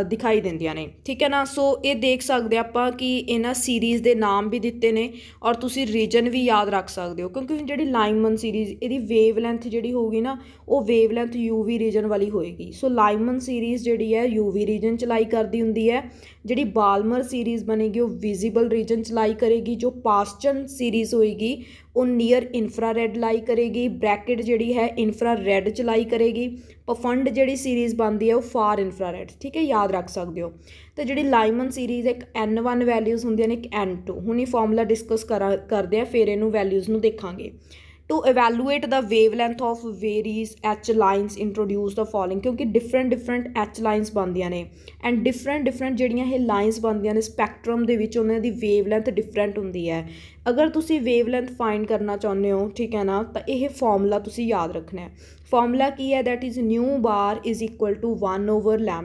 ਦਿਖਾਈ ਦਿੰਦੀਆਂ ਨੇ, ਠੀਕ ਹੈ ਨਾ। ਸੋ ਇਹ ਦੇਖ ਸਕਦੇ ਆਪਾਂ ਕਿ ਇਹਨਾਂ ਸੀਰੀਜ਼ ਦੇ ਨਾਮ ਵੀ ਦਿੱਤੇ ਨੇ ਔਰ ਤੁਸੀਂ ਰੀਜਨ ਵੀ ਯਾਦ ਰੱਖ ਸਕਦੇ ਹੋ, ਕਿਉਂਕਿ ਜਿਹੜੀ ਲਾਈਮਨ ਸੀਰੀਜ਼ ਇਹਦੀ ਵੇਵ ਲੈਂਥ ਜਿਹੜੀ ਹੋਊਗੀ ਨਾ ਉਹ ਵੇਵ ਲੈਂਥ UV ਰੀਜਨ ਵਾਲੀ ਹੋਏਗੀ। ਸੋ ਲਾਈਮਨ ਸੀਰੀਜ਼ ਜਿਹੜੀ ਹੈ UV ਰੀਜਨ 'ਚ ਲਾਈ ਕਰਦੀ ਹੁੰਦੀ ਹੈ। ਜਿਹੜੀ ਬਾਲਮਰ ਸੀਰੀਜ਼ ਬਣੇਗੀ ਉਹ ਵਿਜ਼ੀਬਲ ਰੀਜਨ 'ਚ ਲਾਈ ਕਰੇਗੀ। ਜੋ ਪਾਸਚਨ ਸੀਰੀਜ਼ ਹੋਏਗੀ ਉਹ ਨੀਅਰ ਇਨਫਰਾਰੈਡ ਲਾਈ ਕਰੇਗੀ। ਬ੍ਰੈਕਟ ਜਿਹੜੀ ਹੈ ਇਨਫਰਾਰੈਡ 'ਚ ਲਾਈ ਕਰੇਗੀ। ਪਫੰਡ ਜਿਹੜੀ ਸੀਰੀਜ਼ ਬਣਦੀ ਹੈ ਉਹ ਫਾਰ ਇਨਫਰਾਰੈਡ, ਠੀਕ ਹੈ, ਯਾਦ ਰੱਖ ਸਕਦੇ ਹੋ। ਤਾਂ ਜਿਹੜੀ ਲਾਈਮਨ ਸੀਰੀਜ਼ ਇੱਕ N1 ਵੈਲਿਊਜ਼ ਹੁੰਦੀਆਂ ਨੇ, ਇੱਕ N2। ਹੁਣ ਇਹ ਫਾਰਮੂਲਾ ਡਿਸਕਸ ਕਰਦੇ ਆ, ਫਿਰ ਇਹਨੂੰ ਵੈਲਿਊਜ਼ ਨੂੰ ਦੇਖਾਂਗੇ। To evaluate the wavelength of various H lines introduce the following, ਕਿਉਂਕਿ different H lines ਬਣਦੀਆਂ ਨੇ ਐਂਡ different ਜਿਹੜੀਆਂ ਇਹ ਲਾਈਨਸ ਬਣਦੀਆਂ ਨੇ ਸਪੈਕਟਰਮ ਦੇ ਵਿੱਚ ਉਹਨਾਂ ਦੀ ਵੇਵਲੈਂਥ ਡਿਫਰੈਂਟ ਹੁੰਦੀ ਹੈ। ਅਗਰ ਤੁਸੀਂ ਵੇਵਲੈਂਥ ਫਾਈਂਡ ਕਰਨਾ ਚਾਹੁੰਦੇ ਹੋ, ਠੀਕ ਹੈ ਨਾ, ਤਾਂ ਇਹ ਫਾਰਮੂਲਾ ਤੁਸੀਂ ਯਾਦ ਰੱਖਣਾ ਹੈ। ਫਾਰਮੂਲਾ ਕੀ ਹੈ, that is nu bar is equal to 1/λ।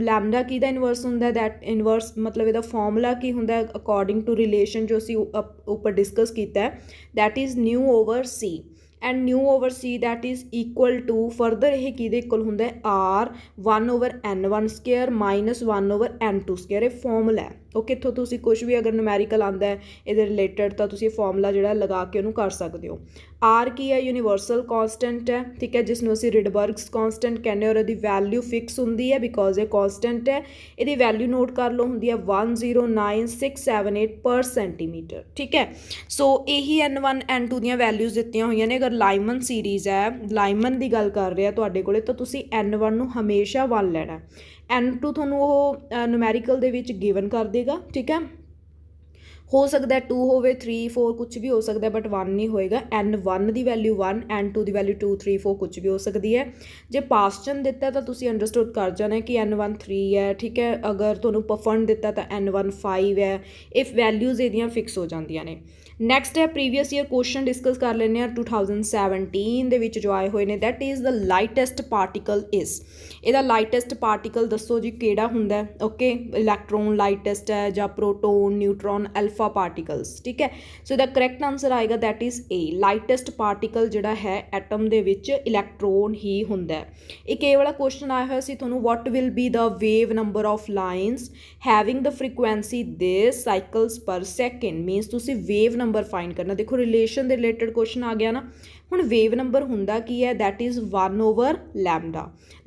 Lambda ਕਿਹਦਾ ਇਨਵਰਸ ਹੁੰਦਾ, ਦੈਟ ਇਨਵਰਸ ਮਤਲਬ ਇਹਦਾ ਫਾਰਮੂਲਾ ਕੀ ਹੁੰਦਾ ਅਕੋਰਡਿੰਗ ਟੂ ਰਿਲੇਸ਼ਨ ਜੋ ਅਸੀਂ ਉੱਪਰ ਡਿਸਕਸ ਕੀਤਾ, that is ν/c and ν/c that is equal to further ਇਹ ਕਿਹਦੇ ਇਕੁਅਲ ਹੁੰਦਾ R 1/n1 square minus 1/n2 square. ਇਹ ਫਾਰਮੂਲਾ ਹੈ, ਓਕੇ। ਇੱਥੋਂ ਤੁਸੀਂ ਕੁਛ ਵੀ ਅਗਰ ਨੂਮੈਰੀਕਲ ਆਉਂਦਾ ਹੈ ਇਹਦੇ ਰਿਲੇਟਡ ਤਾਂ ਤੁਸੀਂ ਫਾਰਮੂਲਾ ਜਿਹੜਾ ਲਗਾ ਕੇ ਉਹਨੂੰ ਕਰ ਸਕਦੇ ਹੋ। ਆਰ ਕੀ ਹੈ, ਯੂਨੀਵਰਸਲ ਕਾਂਸਟੈਂਟ ਹੈ, ਠੀਕ ਹੈ, ਜਿਸ ਨੂੰ ਅਸੀਂ ਰਿਡਬਰਗਸ ਕਾਂਸਟੈਂਟ ਕਹਿੰਦੇ, ਔਰ ਇਹਦੀ ਵੈਲਿਊ ਫਿਕਸ ਹੁੰਦੀ ਹੈ ਬਿਕੋਜ਼ ਇਹ ਕਾਂਸਟੈਂਟ ਹੈ। ਇਹਦੀ ਵੈਲਿਊ ਨੋਟ ਕਰ ਲਓ, ਹੁੰਦੀ ਹੈ 109678 ਪਰ ਸੈਂਟੀਮੀਟਰ, ਠੀਕ ਹੈ। ਸੋ ਇਹੀ N1 N2 ਦੀਆਂ ਵੈਲਿਊਜ਼ ਦਿੱਤੀਆਂ ਹੋਈਆਂ ਨੇ। ਅਗਰ ਲਾਈਮਨ ਸੀਰੀਜ਼ ਹੈ, ਲਾਈਮਨ ਦੀ ਗੱਲ ਕਰ ਰਹੇ ਆ ਤੁਹਾਡੇ ਕੋਲੇ, ਤਾਂ ਤੁਸੀਂ N1 ਨੂੰ ਹਮੇਸ਼ਾ 1 ਲੈਣਾ। N2 ਤੁਹਾਨੂੰ ਉਹ ਨੂਮੈਰੀਕਲ ਦੇ ਵਿੱਚ ਗਿਵਨ ਕਰ ਦੇਗਾ, ਠੀਕ ਹੈ। ਹੋ ਸਕਦਾ 2 ਹੋਵੇ, 3 4 ਕੁਛ ਵੀ ਹੋ ਸਕਦਾ, ਬਟ 1 ਨਹੀਂ ਹੋਏਗਾ। N1 ਦੀ ਵੈਲਿਊ 1, N2 ਦੀ ਵੈਲਿਊ 2 3 4 ਕੁਛ ਵੀ ਹੋ ਸਕਦੀ ਹੈ। ਜੇ ਪਾਸਚਨ ਦਿੱਤਾ ਤਾਂ ਤੁਸੀਂ ਅੰਡਰਸਟੂਡ ਕਰ ਜਾਣਾ ਕਿ N1 3 ਹੈ, ਠੀਕ ਹੈ। ਅਗਰ ਤੁਹਾਨੂੰ ਪਫਨ ਦਿੱਤਾ ਤਾਂ N1 5 ਹੈ। ਇਹ ਵੈਲਿਊਜ਼ ਇਹਦੀਆਂ ਫਿਕਸ ਹੋ ਜਾਂਦੀਆਂ ਨੇ। ਨੈਕਸਟ ਹੈ ਪ੍ਰੀਵੀਅਸ ਈਅਰ ਕੁਐਸਚਨ ਡਿਸਕਸ ਕਰ ਲੈਂਦੇ ਹਾਂ। 2017 ਦੇ ਵਿੱਚ ਜੋ ਆਏ ਹੋਏ ਨੇ, that is the lightest particle is. ਇਹਦਾ ਲਾਈਟੈਸਟ ਪਾਰਟੀਕਲ ਦੱਸੋ ਜੀ ਕਿਹੜਾ ਹੁੰਦਾ? ਓਕੇ, ਇਲੈਕਟ੍ਰੋਨ ਲਾਈਟੈਸਟ ਹੈ ਜਾਂ ਪ੍ਰੋਟੋਨ, ਨਿਊਟਰੋਨ, ਅਲਫਾ ਪਾਰਟੀਕਲਸ, ਠੀਕ ਹੈ। ਸੋ ਇਹਦਾ ਕਰੈਕਟ ਆਂਸਰ ਆਏਗਾ ਦੈਟ ਇਜ਼ ਏ। ਲਾਈਟੈਸਟ ਪਾਰਟੀਕਲ ਜਿਹੜਾ ਹੈ ਐਟਮ ਦੇ ਵਿੱਚ ਇਲੈਕਟ੍ਰੋਨ ਹੀ ਹੁੰਦਾ। ਇੱਕ ਇਹ ਵਾਲਾ ਕੁਐਸਚਨ ਆਇਆ ਹੋਇਆ ਸੀ ਤੁਹਾਨੂੰ, ਵਾਟ will be the wave number of lines having the frequency this cycles ਪਰ ਸੈਕਿੰਡ, ਮੀਨਸ ਤੁਸੀਂ ਵੇਵ ਨੰਬਰ ਫਾਈਂਡ ਕਰਨਾ। ਦੇਖੋ ਰਿਲੇਸ਼ਨ ਦੇ ਰਿਲੇਟਡ ਕੁਐਸਚਨ ਆ ਗਿਆ ਨਾ। ਹੁਣ ਵੇਵ ਨੰਬਰ ਹੁੰਦਾ ਕੀ ਹੈ? That is 1/λ।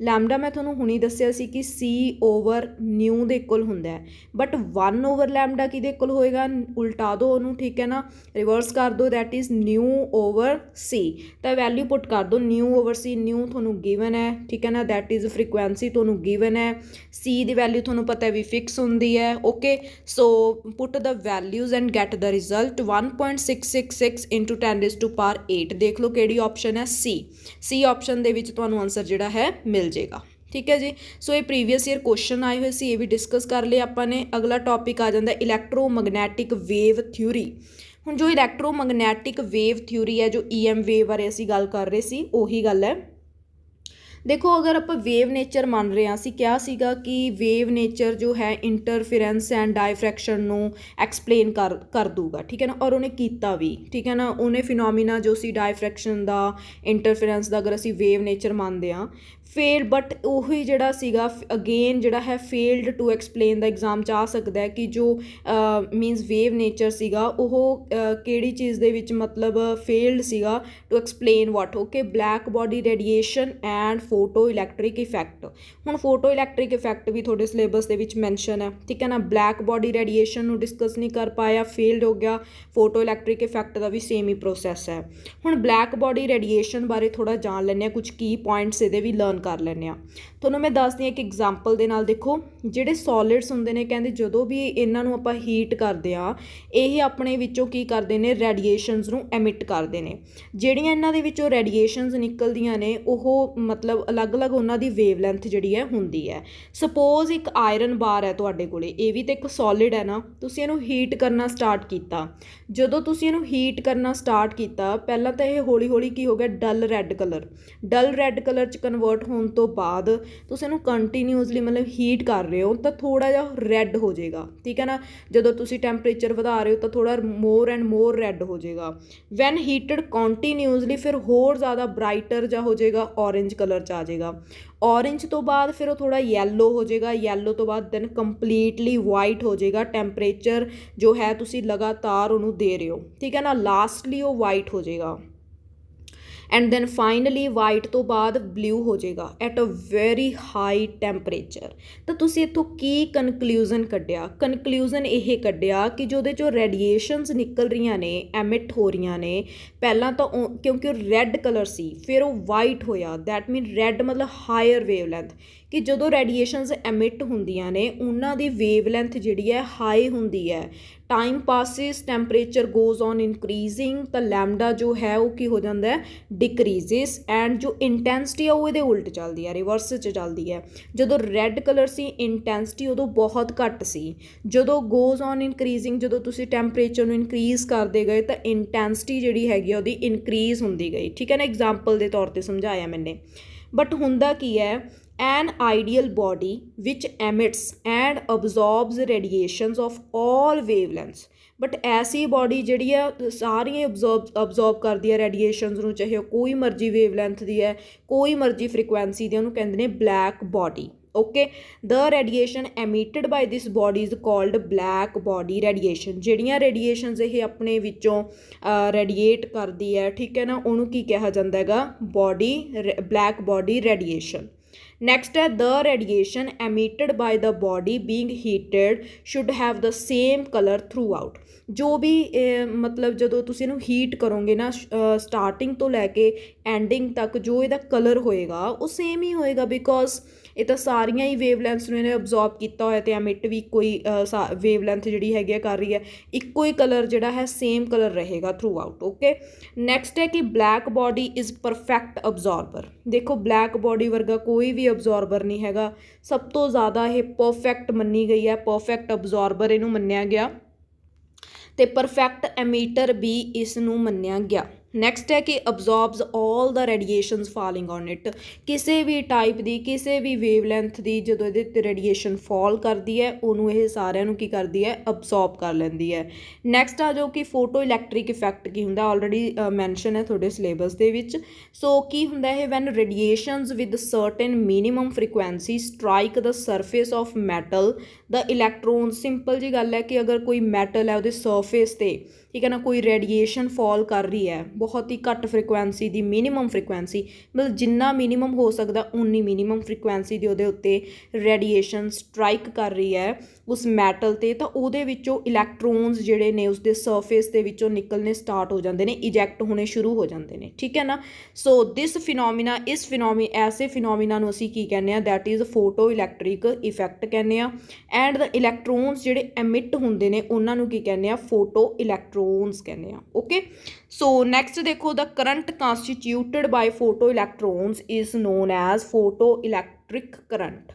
ਲੈਮਡਾ ਮੈਂ ਤੁਹਾਨੂੰ ਹੁਣੀ ਦੱਸਿਆ ਸੀ ਕਿ C/νਿਊ ਦੇ ਇਕੁਅਲ ਹੁੰਦਾ ਹੈ, ਬਟ 1/λ ਕਿਹਦੇ ਇਕੁਅਲ ਹੋਏਗਾ? ਉਲਟਾ ਦਿਓ ਉਹਨੂੰ, ਠੀਕ ਹੈ ਨਾ, ਰਿਵਰਸ ਕਰ ਦਿਓ, ਦੈਟ ਇਜ਼ ν/C। ਤਾਂ ਵੈਲਿਊ ਪੁੱਟ ਕਰ ਦਿਓ ν/C। ਨਿਊ ਤੁਹਾਨੂੰ ਗਿਵਨ ਹੈ, ਠੀਕ ਹੈ ਨਾ, ਦੈਟ ਇਜ਼ ਫ੍ਰੀਕੁਐਂਸੀ ਤੁਹਾਨੂੰ ਗਿਵਨ ਹੈ। C ਦੀ ਵੈਲਿਊ ਤੁਹਾਨੂੰ ਪਤਾ ਵੀ ਫਿਕਸ ਹੁੰਦੀ ਹੈ। Okay, so put the values and get the result. 1.666 × 10⁸ ਦੇਖ ਲਓ ਕਿਹੜੀ ਆਪਸ਼ਨ ਹੈ? C ਆਪਸ਼ਨ ਦੇ ਵਿੱਚ ਤੁਹਾਨੂੰ ਆਨਸਰ ਜਿਹੜਾ ਹੈ ਮਿਲ ਜਾਏਗਾ, ਠੀਕ ਹੈ ਜੀ। ਸੋ ਇਹ ਪ੍ਰੀਵੀਅਸ ਈਅਰ ਕੁਐਸਚਨ ਆਏ ਹੋਏ ਸੀ, ਇਹ ਵੀ ਡਿਸਕਸ ਕਰ ਲਏ ਆਪਾਂ ਨੇ। ਅਗਲਾ ਟੌਪਿਕ ਆ ਜਾਂਦਾ ਇਲੈਕਟ੍ਰੋਮੈਗਨੈਟਿਕ ਵੇਵ ਥਿਊਰੀ। ਹੁਣ ਜੋ ਇਲੈਕਟ੍ਰੋਮੈਗਨੈਟਿਕ ਵੇਵ ਥਿਊਰੀ ਹੈ, ਜੋ EM ਵੇਵ ਬਾਰੇ ਅਸੀਂ ਗੱਲ ਕਰ ਰਹੇ ਸੀ, ਉਹੀ ਗੱਲ ਹੈ। ਦੇਖੋ ਅਗਰ ਆਪਾਂ ਵੇਵ ਨੇਚਰ ਮੰਨ ਰਹੇ ਹਾਂ, ਅਸੀਂ ਕਿਹਾ ਸੀਗਾ ਕਿ ਵੇਵ ਨੇਚਰ ਜੋ ਹੈ ਇੰਟਰਫੇਰੈਂਸ ਐਂਡ ਡਾਇਫਰੈਕਸ਼ਨ ਨੂੰ ਐਕਸਪਲੇਨ ਕਰ ਦੂਗਾ, ਠੀਕ ਹੈ ਨਾ, ਔਰ ਉਹਨੇ ਕੀਤਾ ਵੀ, ਠੀਕ ਹੈ ਨਾ। ਉਹਨੇ ਫਿਨੋਮੀਨਾ ਜੋ ਸੀ ਡਾਇਫਰੈਕਸ਼ਨ ਦਾ, ਇੰਟਰਫੇਰੈਂਸ ਦਾ, ਅਗਰ ਅਸੀਂ ਵੇਵ ਨੇਚਰ ਮੰਨਦੇ ਹਾਂ, ਫੇਲ, ਬਟ ਉਹੀ ਜਿਹੜਾ ਸੀਗਾ ਅਗੇਨ ਜਿਹੜਾ ਹੈ ਫੇਲਡ ਟੂ ਐਕਸਪਲੇਨ ਦਾ ਐਗਜ਼ਾਮ 'ਚ ਆ ਸਕਦਾ ਹੈ ਕਿ ਜੋ ਮੀਨਸ ਵੇਵ ਨੇਚਰ ਸੀਗਾ ਉਹ ਕਿਹੜੀ ਚੀਜ਼ ਦੇ ਵਿੱਚ ਮਤਲਬ ਫੇਲਡ ਸੀਗਾ to explain what. Okay, black body radiation and photo electric effect. ਹੁਣ ਫੋਟੋ ਇਲੈਕਟ੍ਰਿਕ ਇਫੈਕਟ ਵੀ ਤੁਹਾਡੇ ਸਿਲੇਬਸ ਦੇ ਵਿੱਚ ਮੈਂਸ਼ਨ ਹੈ, ਠੀਕ ਹੈ ਨਾ। ਬਲੈਕ ਬੋਡੀ ਰੇਡੀਏਸ਼ਨ ਨੂੰ ਡਿਸਕਸ ਨਹੀਂ ਕਰ ਪਾਇਆ, ਫੇਲਡ ਹੋ ਗਿਆ। ਫੋਟੋ ਇਲੈਕਟ੍ਰਿਕ ਇਫੈਕਟ ਦਾ ਵੀ ਸੇਮ ਹੀ ਪ੍ਰੋਸੈਸ ਹੈ। ਹੁਣ ਬਲੈਕ ਬੋਡੀ ਰੇਡੀਏਸ਼ਨ ਬਾਰੇ ਥੋੜ੍ਹਾ ਜਾਣ ਲੈਂਦੇ ਹਾਂ, ਕੁਝ ਕੀ ਪੁਆਇੰਟਸ ਇਹਦੇ ਵੀ ਲਰਨ ਕਰ ਲੈਂਦੇ ਹਾਂ। ਤੁਹਾਨੂੰ ਮੈਂ ਦੱਸਦੀ ਹਾਂ ਇੱਕ ਐਗਜ਼ਾਮਪਲ ਦੇ ਨਾਲ। ਦੇਖੋ ਜਿਹੜੇ ਸੋਲਿਡਸ ਹੁੰਦੇ ਨੇ, ਕਹਿੰਦੇ ਜਦੋਂ ਵੀ ਇਹਨਾਂ ਨੂੰ ਆਪਾਂ ਹੀਟ ਕਰਦੇ ਹਾਂ, ਇਹ ਆਪਣੇ ਵਿੱਚੋਂ ਕੀ ਕਰਦੇ ਨੇ? ਰੇਡੀਏਸ਼ਨਸ ਨੂੰ ਐਮਿਟ ਕਰਦੇ ਨੇ। ਜਿਹੜੀਆਂ ਇਹਨਾਂ ਦੇ ਵਿੱਚੋਂ ਰੇਡੀਏਸ਼ਨਸ ਨਿਕਲਦੀਆਂ ਨੇ, ਉਹ ਮਤਲਬ ਅਲੱਗ-ਅਲੱਗ ਉਹਨਾਂ ਦੀ ਵੇਵ ਲੈਂਥ ਜਿਹੜੀ ਹੈ ਹੁੰਦੀ ਹੈ। ਸਪੋਜ਼ ਇੱਕ ਆਇਰਨ ਬਾਰ ਹੈ ਤੁਹਾਡੇ ਕੋਲੇ, ਇਹ ਵੀ ਤਾਂ ਇੱਕ ਸੋਲਿਡ ਹੈ ਨਾ। ਤੁਸੀਂ ਇਹਨੂੰ ਹੀਟ ਕਰਨਾ ਸਟਾਰਟ ਕੀਤਾ। ਜਦੋਂ ਤੁਸੀਂ ਇਹਨੂੰ ਹੀਟ ਕਰਨਾ ਸਟਾਰਟ ਕੀਤਾ, ਪਹਿਲਾਂ ਤਾਂ ਇਹ ਹੌਲੀ-ਹੌਲੀ ਕੀ ਹੋ ਗਿਆ? ਡਲ ਰੈੱਡ ਕਲਰ 'ਚ ਕਨਵਰਟ ਹੋਣ ਤੋਂ ਬਾਅਦ ਤੁਸੀਂ ਇਹਨੂੰ ਕੰਟੀਨਿਊਸਲੀ ਮਤਲਬ ਹੀਟ ਕਰ ਰਹੇ ਹੋ ਤਾਂ ਥੋੜ੍ਹਾ ਜਿਹਾ ਰੈੱਡ ਹੋ ਜਾਏਗਾ, ਠੀਕ ਹੈ ਨਾ। ਜਦੋਂ ਤੁਸੀਂ ਟੈਂਪਰੇਚਰ ਵਧਾ ਰਹੇ ਹੋ ਤਾਂ ਥੋੜ੍ਹਾ ਮੋਰ ਐਂਡ ਮੋਰ ਰੈੱਡ ਹੋ ਜਾਏਗਾ। ਵੈਨ ਹੀਟਡ ਕੰਟੀਨਿਊਸਲੀ ਫਿਰ ਹੋਰ ਜ਼ਿਆਦਾ ਬਰਾਈਟਰ ਜਿਹਾ ਹੋ ਜਾਏਗਾ, ਔਰੇਂਜ ਕਲਰ 'ਚ ਆ ਜਾਏਗਾ। ਔਰੇਂਜ ਤੋਂ ਬਾਅਦ ਫਿਰ ਉਹ ਥੋੜ੍ਹਾ ਯੈਲੋ ਹੋ ਜਾਏਗਾ, ਯੈਲੋ ਤੋਂ ਬਾਅਦ ਦੈਨ ਕੰਪਲੀਟਲੀ ਵਾਈਟ ਹੋ ਜਾਏਗਾ। ਟੈਂਪਰੇਚਰ ਜੋ ਹੈ ਤੁਸੀਂ ਲਗਾਤਾਰ ਉਹਨੂੰ ਦੇ ਰਹੇ ਹੋ, ਠੀਕ ਹੈ ਨਾ। ਲਾਸਟਲੀ ਉਹ ਵਾਈਟ ਹੋ ਜਾਏਗਾ ਐਂਡ ਦੈਨ ਫਾਈਨਲੀ ਵਾਈਟ ਤੋਂ ਬਾਅਦ ਬਲਿਊ ਹੋ ਜਾਏਗਾ at a very high temperature. ਤਾਂ ਤੁਸੀਂ ਇੱਥੋਂ ਕੀ ਕਨਕਲੂਜ਼ਨ ਕੱਢਿਆ? ਕਨਕਲੂਜ਼ਨ ਇਹ ਕੱਢਿਆ ਕਿ ਜੋ ਉਹਦੇ 'ਚੋਂ ਰੇਡੀਏਸ਼ਨਸ ਨਿਕਲ ਰਹੀਆਂ ਨੇ, ਐਮਿਟ ਹੋ ਰਹੀਆਂ ਨੇ, ਪਹਿਲਾਂ ਤਾਂ ਕਿਉਂਕਿ ਉਹ ਰੈੱਡ ਕਲਰ ਸੀ, ਫਿਰ ਉਹ ਵਾਈਟ ਹੋਇਆ। ਦੈਟ ਮੀਨ ਰੈੱਡ ਮਤਲਬ ਹਾਇਰ ਵੇਵ ਲੈਂਥ, ਕਿ ਜਦੋਂ ਰੇਡੀਏਸ਼ਨਸ ਐਮਿਟ ਹੁੰਦੀਆਂ ਨੇ ਉਹਨਾਂ ਦੀ ਵੇਵ ਲੈਂਥ ਜਿਹੜੀ ਹੈ ਹਾਈ ਹੁੰਦੀ ਹੈ। Time passes, temperature goes on increasing, ਤਾਂ ਲੈਮਡਾ ਜੋ ਹੈ ਉਹ ਕੀ ਹੋ ਜਾਂਦਾ ਹੈ? ਡਿਕਰੀਜ਼ਿਸ। ਐਂਡ ਜੋ ਇੰਟੈਂਸਿਟੀ ਆ ਉਹ ਇਹਦੇ ਉਲਟ ਚੱਲਦੀ ਹੈ, ਰਿਵਰਸ 'ਚ ਚੱਲਦੀ ਹੈ। ਜਦੋਂ ਰੈੱਡ ਕਲਰ ਸੀ, ਇੰਟੈਂਸਿਟੀ ਉਦੋਂ ਬਹੁਤ ਘੱਟ ਸੀ। ਜਦੋਂ ਗੋਜ਼ ਔਨ ਇਨਕਰੀਜ਼ਿੰਗ, ਜਦੋਂ ਤੁਸੀਂ ਟੈਂਪਰੇਚਰ ਨੂੰ ਇਨਕਰੀਜ਼ ਕਰਦੇ ਗਏ ਤਾਂ ਇੰਟੈਂਸਿਟੀ ਜਿਹੜੀ ਹੈਗੀ ਆ ਉਹਦੀ ਇਨਕਰੀਜ਼ ਹੁੰਦੀ ਗਈ, ਠੀਕ ਹੈ ਨਾ। ਐਗਜ਼ਾਮਪਲ ਦੇ ਤੌਰ 'ਤੇ ਸਮਝਾਇਆ ਮੈਨੇ। ਬਟ ਹੁੰਦਾ ਕੀ ਹੈ? an ideal body which emits and absorbs radiations of all wavelengths। But ਐਸੀ ਬੋਡੀ ਜਿਹੜੀ ਆ ਸਾਰੀਆਂ ਅਬਜ਼ੋਰਬ ਕਰਦੀ ਹੈ ਰੇਡੀਏਸ਼ਨਸ ਨੂੰ, ਚਾਹੇ ਉਹ ਕੋਈ ਮਰਜ਼ੀ ਵੇਵ ਲੈਂਥ ਦੀ ਹੈ, ਕੋਈ ਮਰਜ਼ੀ ਫ੍ਰੀਕੁਐਂਸੀ ਦੀ, ਉਹਨੂੰ ਕਹਿੰਦੇ ਨੇ black body. Okay. The radiation emitted by this body is called black body radiation. ਜਿਹੜੀਆਂ ਰੇਡੀਏਸ਼ਨਸ ਇਹ ਆਪਣੇ ਵਿੱਚੋਂ ਰੇਡੀਏਟ ਕਰਦੀ ਹੈ, ਠੀਕ ਹੈ ਨਾ, ਉਹਨੂੰ ਕੀ ਕਿਹਾ ਜਾਂਦਾ ਹੈਗਾ, ਬॉडी ब्लैक बॉडी रेडिएशन। नेक्स्ट है the radiation emitted by the body being heated should have the same colour through out. जो भी मतलब ਜਦੋਂ ਤੁਸੀਂ ਇਹਨੂੰ ਹੀਟ ਕਰੋਗੇ ਨਾ ਸਟਾਰਟਿੰਗ ਤੋਂ ਲੈ ਕੇ ਐਂਡਿੰਗ ਤੱਕ ਜੋ ਇਹਦਾ ਕਲਰ ਹੋਏਗਾ ਉਹ ਸੇਮ ਹੀ ਹੋਏਗਾ, ਬਿਕੋਜ਼ ਇਹ ਤਾਂ ਸਾਰੀਆਂ ਹੀ ਵੇਵਲੈਂਥਸ ਨੂੰ ਇਹਨੇ ਅਬਜ਼ੋਰਬ ਕੀਤਾ ਹੋਇਆ ਅਤੇ ਐਮਿਟ ਵੀ ਇੱਕੋ ਹੀ ਵੇਵਲੈਂਥ ਜਿਹੜੀ ਹੈਗੀ ਆ ਕਰ ਰਹੀ ਹੈ, ਇੱਕੋ ਹੀ ਕਲਰ ਜਿਹੜਾ ਹੈ ਸੇਮ ਕਲਰ ਰਹੇਗਾ ਥਰੂ ਆਊਟ। ਓਕੇ। ਨੈਕਸਟ ਹੈ ਕਿ black body is perfect absorber. ਦੇਖੋ ਬਲੈਕ ਬॉडी ਵਰਗਾ ਕੋਈ ਵੀ ਅਬਜ਼ੋਰਬਰ ਨਹੀਂ ਹੈਗਾ, ਸਭ ਤੋਂ ਜ਼ਿਆਦਾ ਇਹ ਪਰਫੈਕਟ ਮੰਨੀ ਗਈ ਹੈ, ਪਰਫੈਕਟ ਅਬਜ਼ੋਰਬਰ ਇਹਨੂੰ ਮੰਨਿਆ ਗਿਆ ਅਤੇ ਪਰਫੈਕਟ ਐਮੀਟਰ ਵੀ ਇਸ ਨੂੰ ਮੰਨਿਆ ਗਿਆ। ਨੈਕਸਟ ਹੈ ਕਿ ਅਬਜ਼ੋਰਬਸ ਆਲ ਦਾ ਰੇਡੀਏਸ਼ਨਸ ਫਾਲਿੰਗ ਔਨ ਇਟ। ਕਿਸੇ ਵੀ ਟਾਈਪ ਦੀ ਕਿਸੇ ਵੀ ਵੇਵਲੈਂਥ ਦੀ ਜਦੋਂ ਇਹਦੇ 'ਤੇ ਰੇਡੀਏਸ਼ਨ ਫਾਲ ਕਰਦੀ ਹੈ ਉਹਨੂੰ ਇਹ ਸਾਰਿਆਂ ਨੂੰ ਕੀ ਕਰਦੀ ਹੈ, ਅਬਜ਼ੋਰਬ ਕਰ ਲੈਂਦੀ ਹੈ। ਨੈਕਸਟ ਆ ਜੋ ਕਿ ਫੋਟੋ ਇਲੈਕਟ੍ਰਿਕ ਇਫੈਕਟ ਕੀ ਹੁੰਦਾ, ਆਲਰੇਡੀ ਮੈਂਸ਼ਨ ਹੈ ਤੁਹਾਡੇ ਸਿਲੇਬਸ ਦੇ ਵਿੱਚ। ਸੋ ਕੀ ਹੁੰਦਾ ਇਹ, when radiations with certain minimum frequency strike the surface of metal the electron. Simple ਜੀ ਗੱਲ ਹੈ ਕਿ ਅਗਰ ਕੋਈ ਮੈਟਲ ਹੈ ਉਹਦੇ ਸਰਫੇਸ 'ਤੇ, ਠੀਕ ਹੈ ਨਾ, ਕੋਈ ਰੇਡੀਏਸ਼ਨ ਫਾਲ ਕਰ ਰਹੀ ਹੈ ਬਹੁਤ ਹੀ ਘੱਟ ਫ੍ਰੀਕੁਐਂਸੀ ਦੀ, ਮਿਨੀਮਮ ਫ੍ਰੀਕੁਐਂਸੀ, ਮਤਲਬ ਜਿੰਨਾ ਮਿਨੀਮਮ ਹੋ ਸਕਦਾ ਉਨੀ ਮਿਨੀਮਮ ਫ੍ਰੀਕੁਐਂਸੀ ਦੀ ਉਹਦੇ ਉੱਤੇ ਰੇਡੀਏਸ਼ਨ ਸਟਰਾਈਕ ਕਰ ਰਹੀ ਹੈ ਉਸ ਮੈਟਲ 'ਤੇ, ਤਾਂ ਉਹਦੇ ਵਿੱਚੋਂ ਇਲੈਕਟ੍ਰੋਨਸ ਜਿਹੜੇ ਨੇ ਉਸਦੇ ਸਰਫੇਸ ਦੇ ਵਿੱਚੋਂ ਨਿਕਲਣੇ ਸਟਾਰਟ ਹੋ ਜਾਂਦੇ ਨੇ, ਇਜੈਕਟ ਹੋਣੇ ਸ਼ੁਰੂ ਹੋ ਜਾਂਦੇ ਨੇ, ਠੀਕ ਹੈ ਨਾ। ਸੋ ਦਿਸ ਫਿਨੋਮੀਨਾ, ਐਸੇ ਫਿਨੋਮੀਨਾ ਨੂੰ ਅਸੀਂ ਕੀ ਕਹਿੰਦੇ ਹਾਂ, that is photo electric effect ਕਹਿੰਦੇ ਹਾਂ। ਐਂਡ ਦ ਇਲੈਕਟ੍ਰੋਨਸ ਜਿਹੜੇ ਐਮਿਟ ਹੁੰਦੇ ਨੇ ਉਹਨਾਂ ਨੂੰ ਕੀ ਕਹਿੰਦੇ ਆ, ਫੋਟੋ ਇਲੈਕਟ੍ਰੋਨਸ ਕਹਿੰਦੇ ਆ। ਓਕੇ। ਸੋ ਨੈਕਸਟ ਦੇਖੋ, the current constituted by photo electrons is known as photo electric current.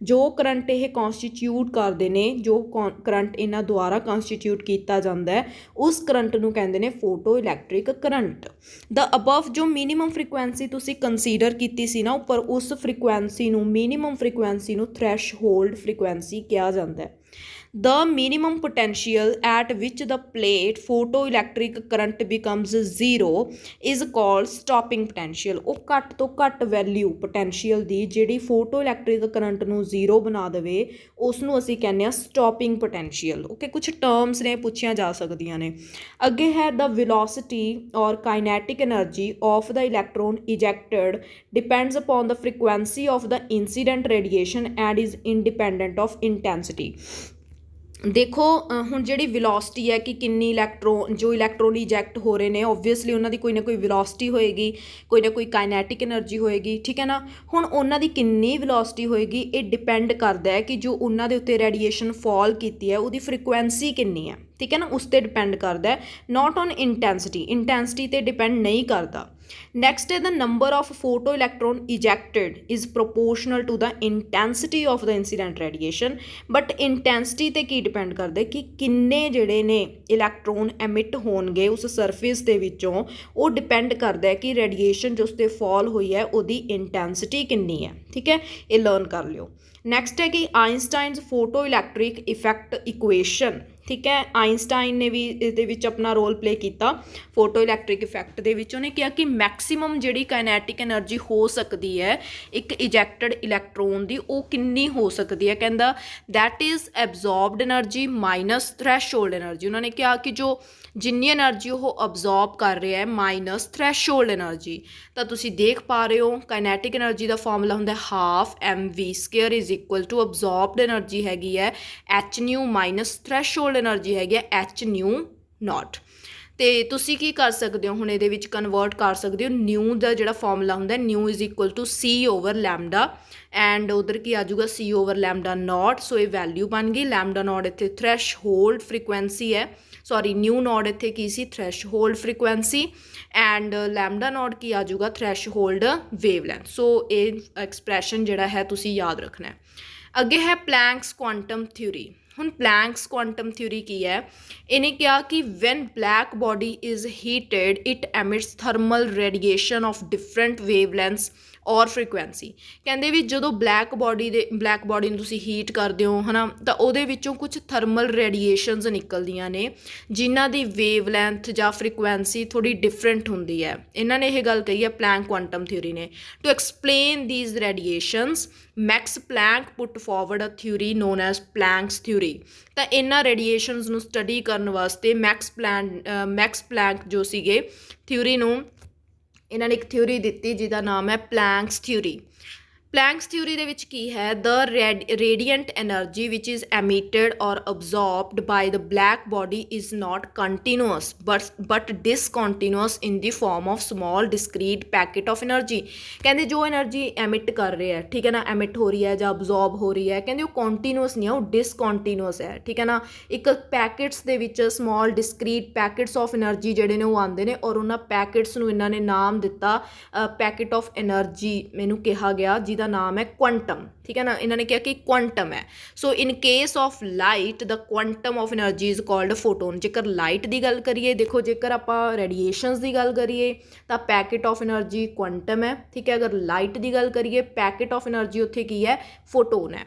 ਜੋ ਕਰੰਟ ਇਹ ਕੌਂਸਟੀਟਿਊਟ ਕਰਦੇ ਨੇ, ਜੋ ਕਰੰਟ ਇਹਨਾਂ ਦੁਆਰਾ ਕੌਂਸਟੀਟਿਊਟ ਕੀਤਾ ਜਾਂਦਾ ਹੈ, ਉਸ ਕਰੰਟ ਨੂੰ ਕਹਿੰਦੇ ਨੇ ਫੋਟੋ ਇਲੈਕਟ੍ਰਿਕ ਕਰੰਟ। ਦ ਅਬਵ ਜੋ ਮਿਨੀਮਮ ਫ੍ਰੀਕੁਐਂਸੀ ਤੁਸੀਂ ਕੰਸੀਡਰ ਕੀਤੀ ਸੀ ਨਾ ਉੱਪਰ, ਉਸ ਫ੍ਰੀਕੁਐਂਸੀ ਨੂੰ, ਮਿਨੀਮਮ ਫ੍ਰੀਕੁਐਂਸੀ ਨੂੰ ਥ੍ਰੈਸ਼ਹੋਲਡ ਫ੍ਰੀਕੁਐਂਸੀ ਕਿਹਾ ਜਾਂਦਾ ਹੈ। The minimum potential at which the plate photoelectric current becomes zero is called stopping potential। ਉਹ ਘੱਟ ਤੋਂ ਘੱਟ ਵੈਲਿਊ ਪੋਟੈਂਸ਼ੀਅਲ ਦੀ ਜਿਹੜੀ ਫੋਟੋ ਇਲੈਕਟ੍ਰਿਕ ਕਰੰਟ ਨੂੰ ਜ਼ੀਰੋ ਬਣਾ ਦੇਵੇ ਉਸ ਨੂੰ ਅਸੀਂ ਕਹਿੰਦੇ ਹਾਂ ਸਟੋਪਿੰਗ ਪੋਟੈਂਸ਼ੀਅਲ। ਓਕੇ। ਕੁਛ ਟਰਮਸ ਨੇ ਪੁੱਛੀਆਂ ਜਾ ਸਕਦੀਆਂ ਨੇ। ਅੱਗੇ ਹੈ the velocity or kinetic energy of the electron ejected depends upon the frequency of the incident radiation and is independent of intensity. ਦੇਖੋ ਹੁਣ ਜਿਹੜੀ ਵੈਲੋਸਿਟੀ ਹੈ ਕਿ ਕਿੰਨੀ ਇਲੈਕਟ੍ਰੋਨ ਇਜੈਕਟ ਹੋ ਰਹੇ ਨੇ, ਓਬਵੀਅਸਲੀ ਉਹਨਾਂ ਦੀ ਕੋਈ ਨਾ ਕੋਈ ਵੈਲੋਸਿਟੀ ਹੋਏਗੀ, ਕੋਈ ਨਾ ਕੋਈ ਕਾਈਨੈਟਿਕ ਐਨਰਜੀ ਹੋਏਗੀ, ਠੀਕ ਹੈ ਨਾ। ਹੁਣ ਉਹਨਾਂ ਦੀ ਕਿੰਨੀ ਵੈਲੋਸਿਟੀ ਹੋਏਗੀ ਇਹ ਡਿਪੈਂਡ ਕਰਦਾ ਹੈ ਕਿ ਜੋ ਉਹਨਾਂ ਦੇ ਉੱਤੇ ਰੇਡੀਏਸ਼ਨ ਫਾਲ ਕੀਤੀ ਹੈ ਉਹਦੀ ਫ੍ਰੀਕੁਐਂਸੀ ਕਿੰਨੀ ਹੈ, ਠੀਕ ਹੈ ਨਾ, ਉਸ 'ਤੇ ਡਿਪੈਂਡ ਕਰਦਾ ਹੈ, ਨਾਟ ਔਨ ਇੰਟੈਂਸਿਟੀ 'ਤੇ ਡਿਪੈਂਡ ਨਹੀਂ ਕਰਦਾ। ਨੈਕਸਟ ਹੈ the number of photo electron ejected is proportional to the intensity of the incident radiation. But intensity 'ਤੇ ਕੀ ਡਿਪੈਂਡ ਕਰਦਾ ਕਿ ਕਿੰਨੇ ਜਿਹੜੇ ਨੇ ਇਲੈਕਟ੍ਰੋਨ ਐਮਿਟ ਹੋਣਗੇ ਉਸ ਸਰਫੇਸ ਦੇ ਵਿੱਚੋਂ, ਉਹ ਡਿਪੈਂਡ ਕਰਦਾ ਕਿ ਰੇਡੀਏਸ਼ਨ ਜੋ ਉਸ 'ਤੇ ਫਾਲ ਹੋਈ ਹੈ ਉਹਦੀ ਇੰਟੈਂਸਿਟੀ ਕਿੰਨੀ ਹੈ, ਠੀਕ ਹੈ, ਇਹ ਲਰਨ ਕਰ ਲਿਓ। ਨੈਕਸਟ ਹੈ ਕਿ ਆਇਨਸਟਾਈਨਸ ਫੋਟੋ ਇਲੈਕਟ੍ਰਿਕ ਇਫੈਕਟ ਇਕੁਏਸ਼ਨ, ਠੀਕ ਹੈ, ਆਇਨਸਟਾਈਨ ਨੇ ਵੀ ਇਹਦੇ ਵਿੱਚ ਆਪਣਾ ਰੋਲ ਪਲੇ ਕੀਤਾ ਫੋਟੋ ਇਲੈਕਟ੍ਰਿਕ ਇਫੈਕਟ ਦੇ ਵਿੱਚ। ਉਹਨੇ ਕਿਹਾ ਕਿ ਮੈਕਸੀਮਮ ਜਿਹੜੀ ਕਾਈਨੈਟਿਕ ਐਨਰਜੀ ਹੋ ਸਕਦੀ ਹੈ ਇੱਕ ਇਜੈਕਟਡ ਇਲੈਕਟ੍ਰੋਨ ਦੀ, ਉਹ ਕਿੰਨੀ ਹੋ ਸਕਦੀ ਹੈ, ਕਹਿੰਦਾ that is absorbed energy minus threshold energy. ਉਹਨਾਂ ਨੇ ਕਿਹਾ ਕਿ ਜੋ ਜਿੰਨੀ ਐਨਰਜੀ ਉਹ ਅਬਜ਼ੋਰਬ ਕਰ ਰਿਹਾ ਹੈ ਮਾਈਨਸ ਥ੍ਰੈਸ਼ਹੋਲਡ ਐਨਰਜੀ। ਤਾਂ ਤੁਸੀਂ ਦੇਖ ਪਾ ਰਹੇ ਹੋ ਕਾਈਨੈਟਿਕ ਐਨਰਜੀ ਦਾ ਫਾਰਮੂਲਾ ਹੁੰਦਾ half mv² is equal to absorbed energy ਹੈਗੀ ਹੈ h ਮਾਈਨਸ ਥ੍ਰੈਸ਼ਹੋਲਡ ਐਨਰਜੀ ਹੈਗੀ ਹੈ h0। ਅਤੇ ਤੁਸੀਂ ਕੀ ਕਰ ਸਕਦੇ ਹੋ ਹੁਣ ਇਹਦੇ ਵਿੱਚ ਕਨਵਰਟ ਕਰ ਸਕਦੇ ਹੋ, ਨਿਊ ਦਾ ਜਿਹੜਾ ਫਾਰਮੂਲਾ ਹੁੰਦਾ nu is equal to C/λ and ਉਧਰ ਕੀ ਆ ਜਾਊਗਾ C/λ0। ਸੋ ਇਹ ਵੈਲਿਊ ਬਣ ਗਈ, λ0 ਇੱਥੇ ਥ੍ਰੈਸ਼ਹੋਲਡ ਫ੍ਰੀਕੁਐਂਸੀ ਹੈ, ਸੌਰੀ ਨਿਊ0 ਇੱਥੇ ਕੀ ਸੀ, ਥ੍ਰੈਸ਼ਹੋਲਡ ਫ੍ਰੀਕੁਐਂਸੀ, ਐਂਡ λ0 ਕੀ ਆ ਜਾਊਗਾ, ਥ੍ਰੈਸ਼ਹੋਲਡ ਵੇਵਲੈਂਥ। ਸੋ ਇਹ ਐਕਸਪ੍ਰੈਸ਼ਨ ਜਿਹੜਾ ਹੈ ਤੁਸੀਂ ਯਾਦ ਰੱਖਣਾ ਹੈ। ਅੱਗੇ ਹੈ ਪਲੈਂਕਸ ਕੁਆਂਟਮ ਥਿਊਰੀ। ਹੁਣ ਪਲੈਂਕਸ ਕੁਆਂਟਮ ਥਿਊਰੀ ਕੀ ਹੈ, ਇਹਨੇ ਕਿਹਾ ਕਿ when black body is heated it emits thermal radiation of different wavelengths or frequency. ਕਹਿੰਦੇ ਵੀ ਜਦੋਂ ਬਲੈਕ ਬਾਡੀ ਨੂੰ ਤੁਸੀਂ ਹੀਟ ਕਰਦੇ ਹੋ ਹੈ ਨਾ, ਤਾਂ ਉਹਦੇ ਵਿੱਚੋਂ ਕੁਝ ਥਰਮਲ ਰੇਡੀਏਸ਼ਨਸ ਨਿਕਲਦੀਆਂ ਨੇ ਜਿਨ੍ਹਾਂ ਦੀ ਵੇਵਲੈਂਥ ਜਾਂ ਫ੍ਰੀਕੁਐਂਸੀ ਥੋੜ੍ਹੀ ਡਿਫਰੈਂਟ ਹੁੰਦੀ ਹੈ। ਇਹਨਾਂ ਨੇ ਇਹ ਗੱਲ ਕਹੀ ਹੈ ਪਲੈਂਕ ਕੁਆਂਟਮ ਥਿਊਰੀ ਨੇ। To explain these radiations, Max Planck put forward a theory known as Planck's theory। ਤਾਂ ਇਹਨਾਂ ਰੇਡੀਏਸ਼ਨਸ ਨੂੰ ਸਟੱਡੀ ਕਰਨ ਵਾਸਤੇ ਮੈਕਸ ਪਲੈਂਕ ਜੋ ਸੀਗੇ ਥਿਊਰੀ ਨੂੰ, ਇਹਨਾਂ ਨੇ ਇੱਕ ਥਿਊਰੀ ਦਿੱਤੀ ਜਿਹਦਾ ਨਾਮ ਹੈ ਪਲੈਂਕਸ ਥਿਊਰੀ। ਪਲੈਂਕਸ ਥਿਊਰੀ ਦੇ ਵਿੱਚ ਕੀ ਹੈ, ਦ ਰੇਡੀਐਂਟ energy which is emitted or absorbed by the black body is not continuous but discontinuous in the form of small discrete packet of energy. ਕਹਿੰਦੇ ਜੋ ਐਨਰਜੀ ਐਮਿਟ ਕਰ ਰਹੇ ਹੈ, ਠੀਕ ਹੈ ਨਾ, ਐਮਿਟ ਹੋ ਰਹੀ ਹੈ ਜਾਂ ਅਬਜ਼ੋਰਬ ਹੋ ਰਹੀ ਹੈ, ਕਹਿੰਦੇ ਉਹ ਕੰਟੀਨਿਊਅਸ ਨਹੀਂ ਹੈ, ਉਹ ਡਿਸਕੰਟੀਨਿਊਅਸ ਹੈ, ਠੀਕ ਹੈ ਨਾ। ਇੱਕ ਪੈਕੇਟਸ ਦੇ ਵਿੱਚ small discrete packets of energy ਜਿਹੜੇ ਨੇ ਉਹ ਆਉਂਦੇ ਨੇ ਔਰ ਉਹਨਾਂ ਪੈਕੇਟਸ ਨੂੰ ਇਹਨਾਂ ਨੇ ਨਾਮ ਦਿੱਤਾ ਪੈਕੇਟ ਆਫ ਐਨਰਜੀ, ਮੈਨੂੰ ਕਿਹਾ ਗਿਆ ਜਿਹਦਾ ਨਾਮ ਹੈ ਕੁਆਂਟਮ, ਠੀਕ ਹੈ ਨਾ। ਇਹਨਾਂ ਨੇ ਕਿਹਾ ਕਿ ਕੁਆਂਟਮ ਹੈ। So in case of light the quantum of energy is called photon. ਜੇਕਰ ਲਾਈਟ ਦੀ ਗੱਲ ਕਰੀਏ, ਦੇਖੋ ਜੇਕਰ ਆਪਾਂ ਰੇਡੀਏਸ਼ਨਸ ਦੀ ਗੱਲ ਕਰੀਏ ਤਾਂ ਪੈਕੇਟ ਆਫ ਐਨਰਜੀ ਕੁਆਂਟਮ ਹੈ, ਠੀਕ ਹੈ। ਅਗਰ ਲਾਈਟ ਦੀ ਗੱਲ ਕਰੀਏ, ਪੈਕੇਟ ਆਫ ਐਨਰਜੀ ਉੱਥੇ ਕੀ ਹੈ, ਫੋਟੋਨ ਹੈ।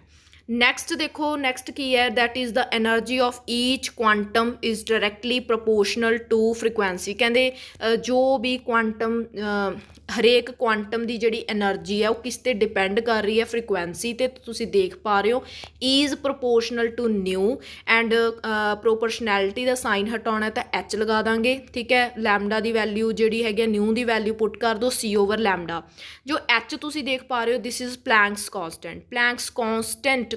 ਨੈਕਸਟ ਦੇਖੋ, ਨੈਕਸਟ ਕੀ ਹੈ, that is the energy of each quantum is directly proportional to frequency. ਕਹਿੰਦੇ ਜੋ ਵੀ ਕੁਆਂਟਮ, ਹਰੇਕ ਕੁਆਂਟਮ ਦੀ ਜਿਹੜੀ ਐਨਰਜੀ ਹੈ ਉਹ ਕਿਸ 'ਤੇ ਡਿਪੈਂਡ ਕਰ ਰਹੀ ਹੈ, ਫ੍ਰੀਕੁਐਂਸੀ 'ਤੇ। ਤੁਸੀਂ ਦੇਖ ਪਾ ਰਹੇ ਹੋ is proportional to nu and proportionality ਦਾ ਸਾਈਨ ਹਟਾਉਣਾ ਤਾਂ ਐਚ ਲਗਾ ਦਾਂਗੇ, ਠੀਕ ਹੈ। ਲੈਮਡਾ ਦੀ ਵੈਲਿਊ ਜਿਹੜੀ ਹੈਗੀ ਨਿਊ ਦੀ ਵੈਲਿਊ ਪੁੱਟ ਕਰ ਦਿਓ ਸੀ ਓਵਰ ਲੈਮਡਾ। ਜੋ ਐਚ ਤੁਸੀਂ ਦੇਖ ਪਾ ਰਹੇ ਹੋ, this is Planck's constant. Planck's constant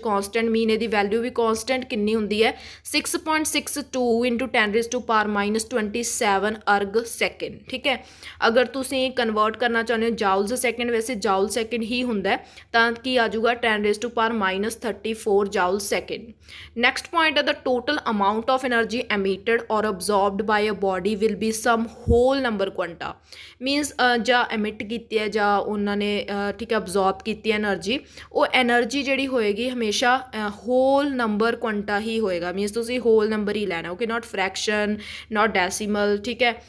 ਮੀਨ ਇਹਦੀ ਵੈਲਿਊ ਵੀ ਕਾਂਸਟੈਂਟ ਕਿੰਨੀ ਹੁੰਦੀ ਹੈ, 6.62 ਇੰਟੂ 10⁻27 ਅਰਗ ਸੈਕਿੰਡ, ਠੀਕ ਹੈ। ਅਗਰ ਤੁਸੀਂ ਕਨਵਰਟ ਕਰਨਾ ਚਾਹੁੰਦੇ ਹੋ ਜਾਊਲਸ ਸੈਕਿੰਡ, ਵੈਸੇ ਜਾਊਲ ਸੈਕਿੰਡ ਹੀ ਹੁੰਦਾ, ਤਾਂ ਕੀ ਆ ਜਾਊਗਾ 10⁻34 ਜਾਊਲ ਸੈਕਿੰਡ। ਨੈਕਸਟ ਪੁਆਇੰਟ ਹੈ the total amount of energy emitted or absorbed by a body will be some whole number quanta. Means ਜਾਂ ਐਮਿਟ ਕੀਤੀ ਹੈ ਜਾਂ ਉਹਨਾਂ ਨੇ ਠੀਕ ਹੈ ਅਬਜ਼ੋਰਬ ਕੀਤੀ ਹੈ ਐਨਰਜੀ, ਉਹ ਐਨਰਜੀ ਜਿਹੜੀ ਹੋਏਗੀ ਹਮੇਸ਼ਾ ਹੋਲ ਨੰਬਰ ਕੁਆਂਟਾ ਹੀ ਹੋਏਗਾ। ਮੀਨਸ ਤੁਸੀਂ ਹੋਲ ਨੰਬਰ ਹੀ ਲੈਣਾ, ਓਕੇ, ਨਾਟ ਫਰੈਕਸ਼ਨ, ਨਾਟ ਡੈਸੀਮਲ, ਠੀਕ ਹੈ।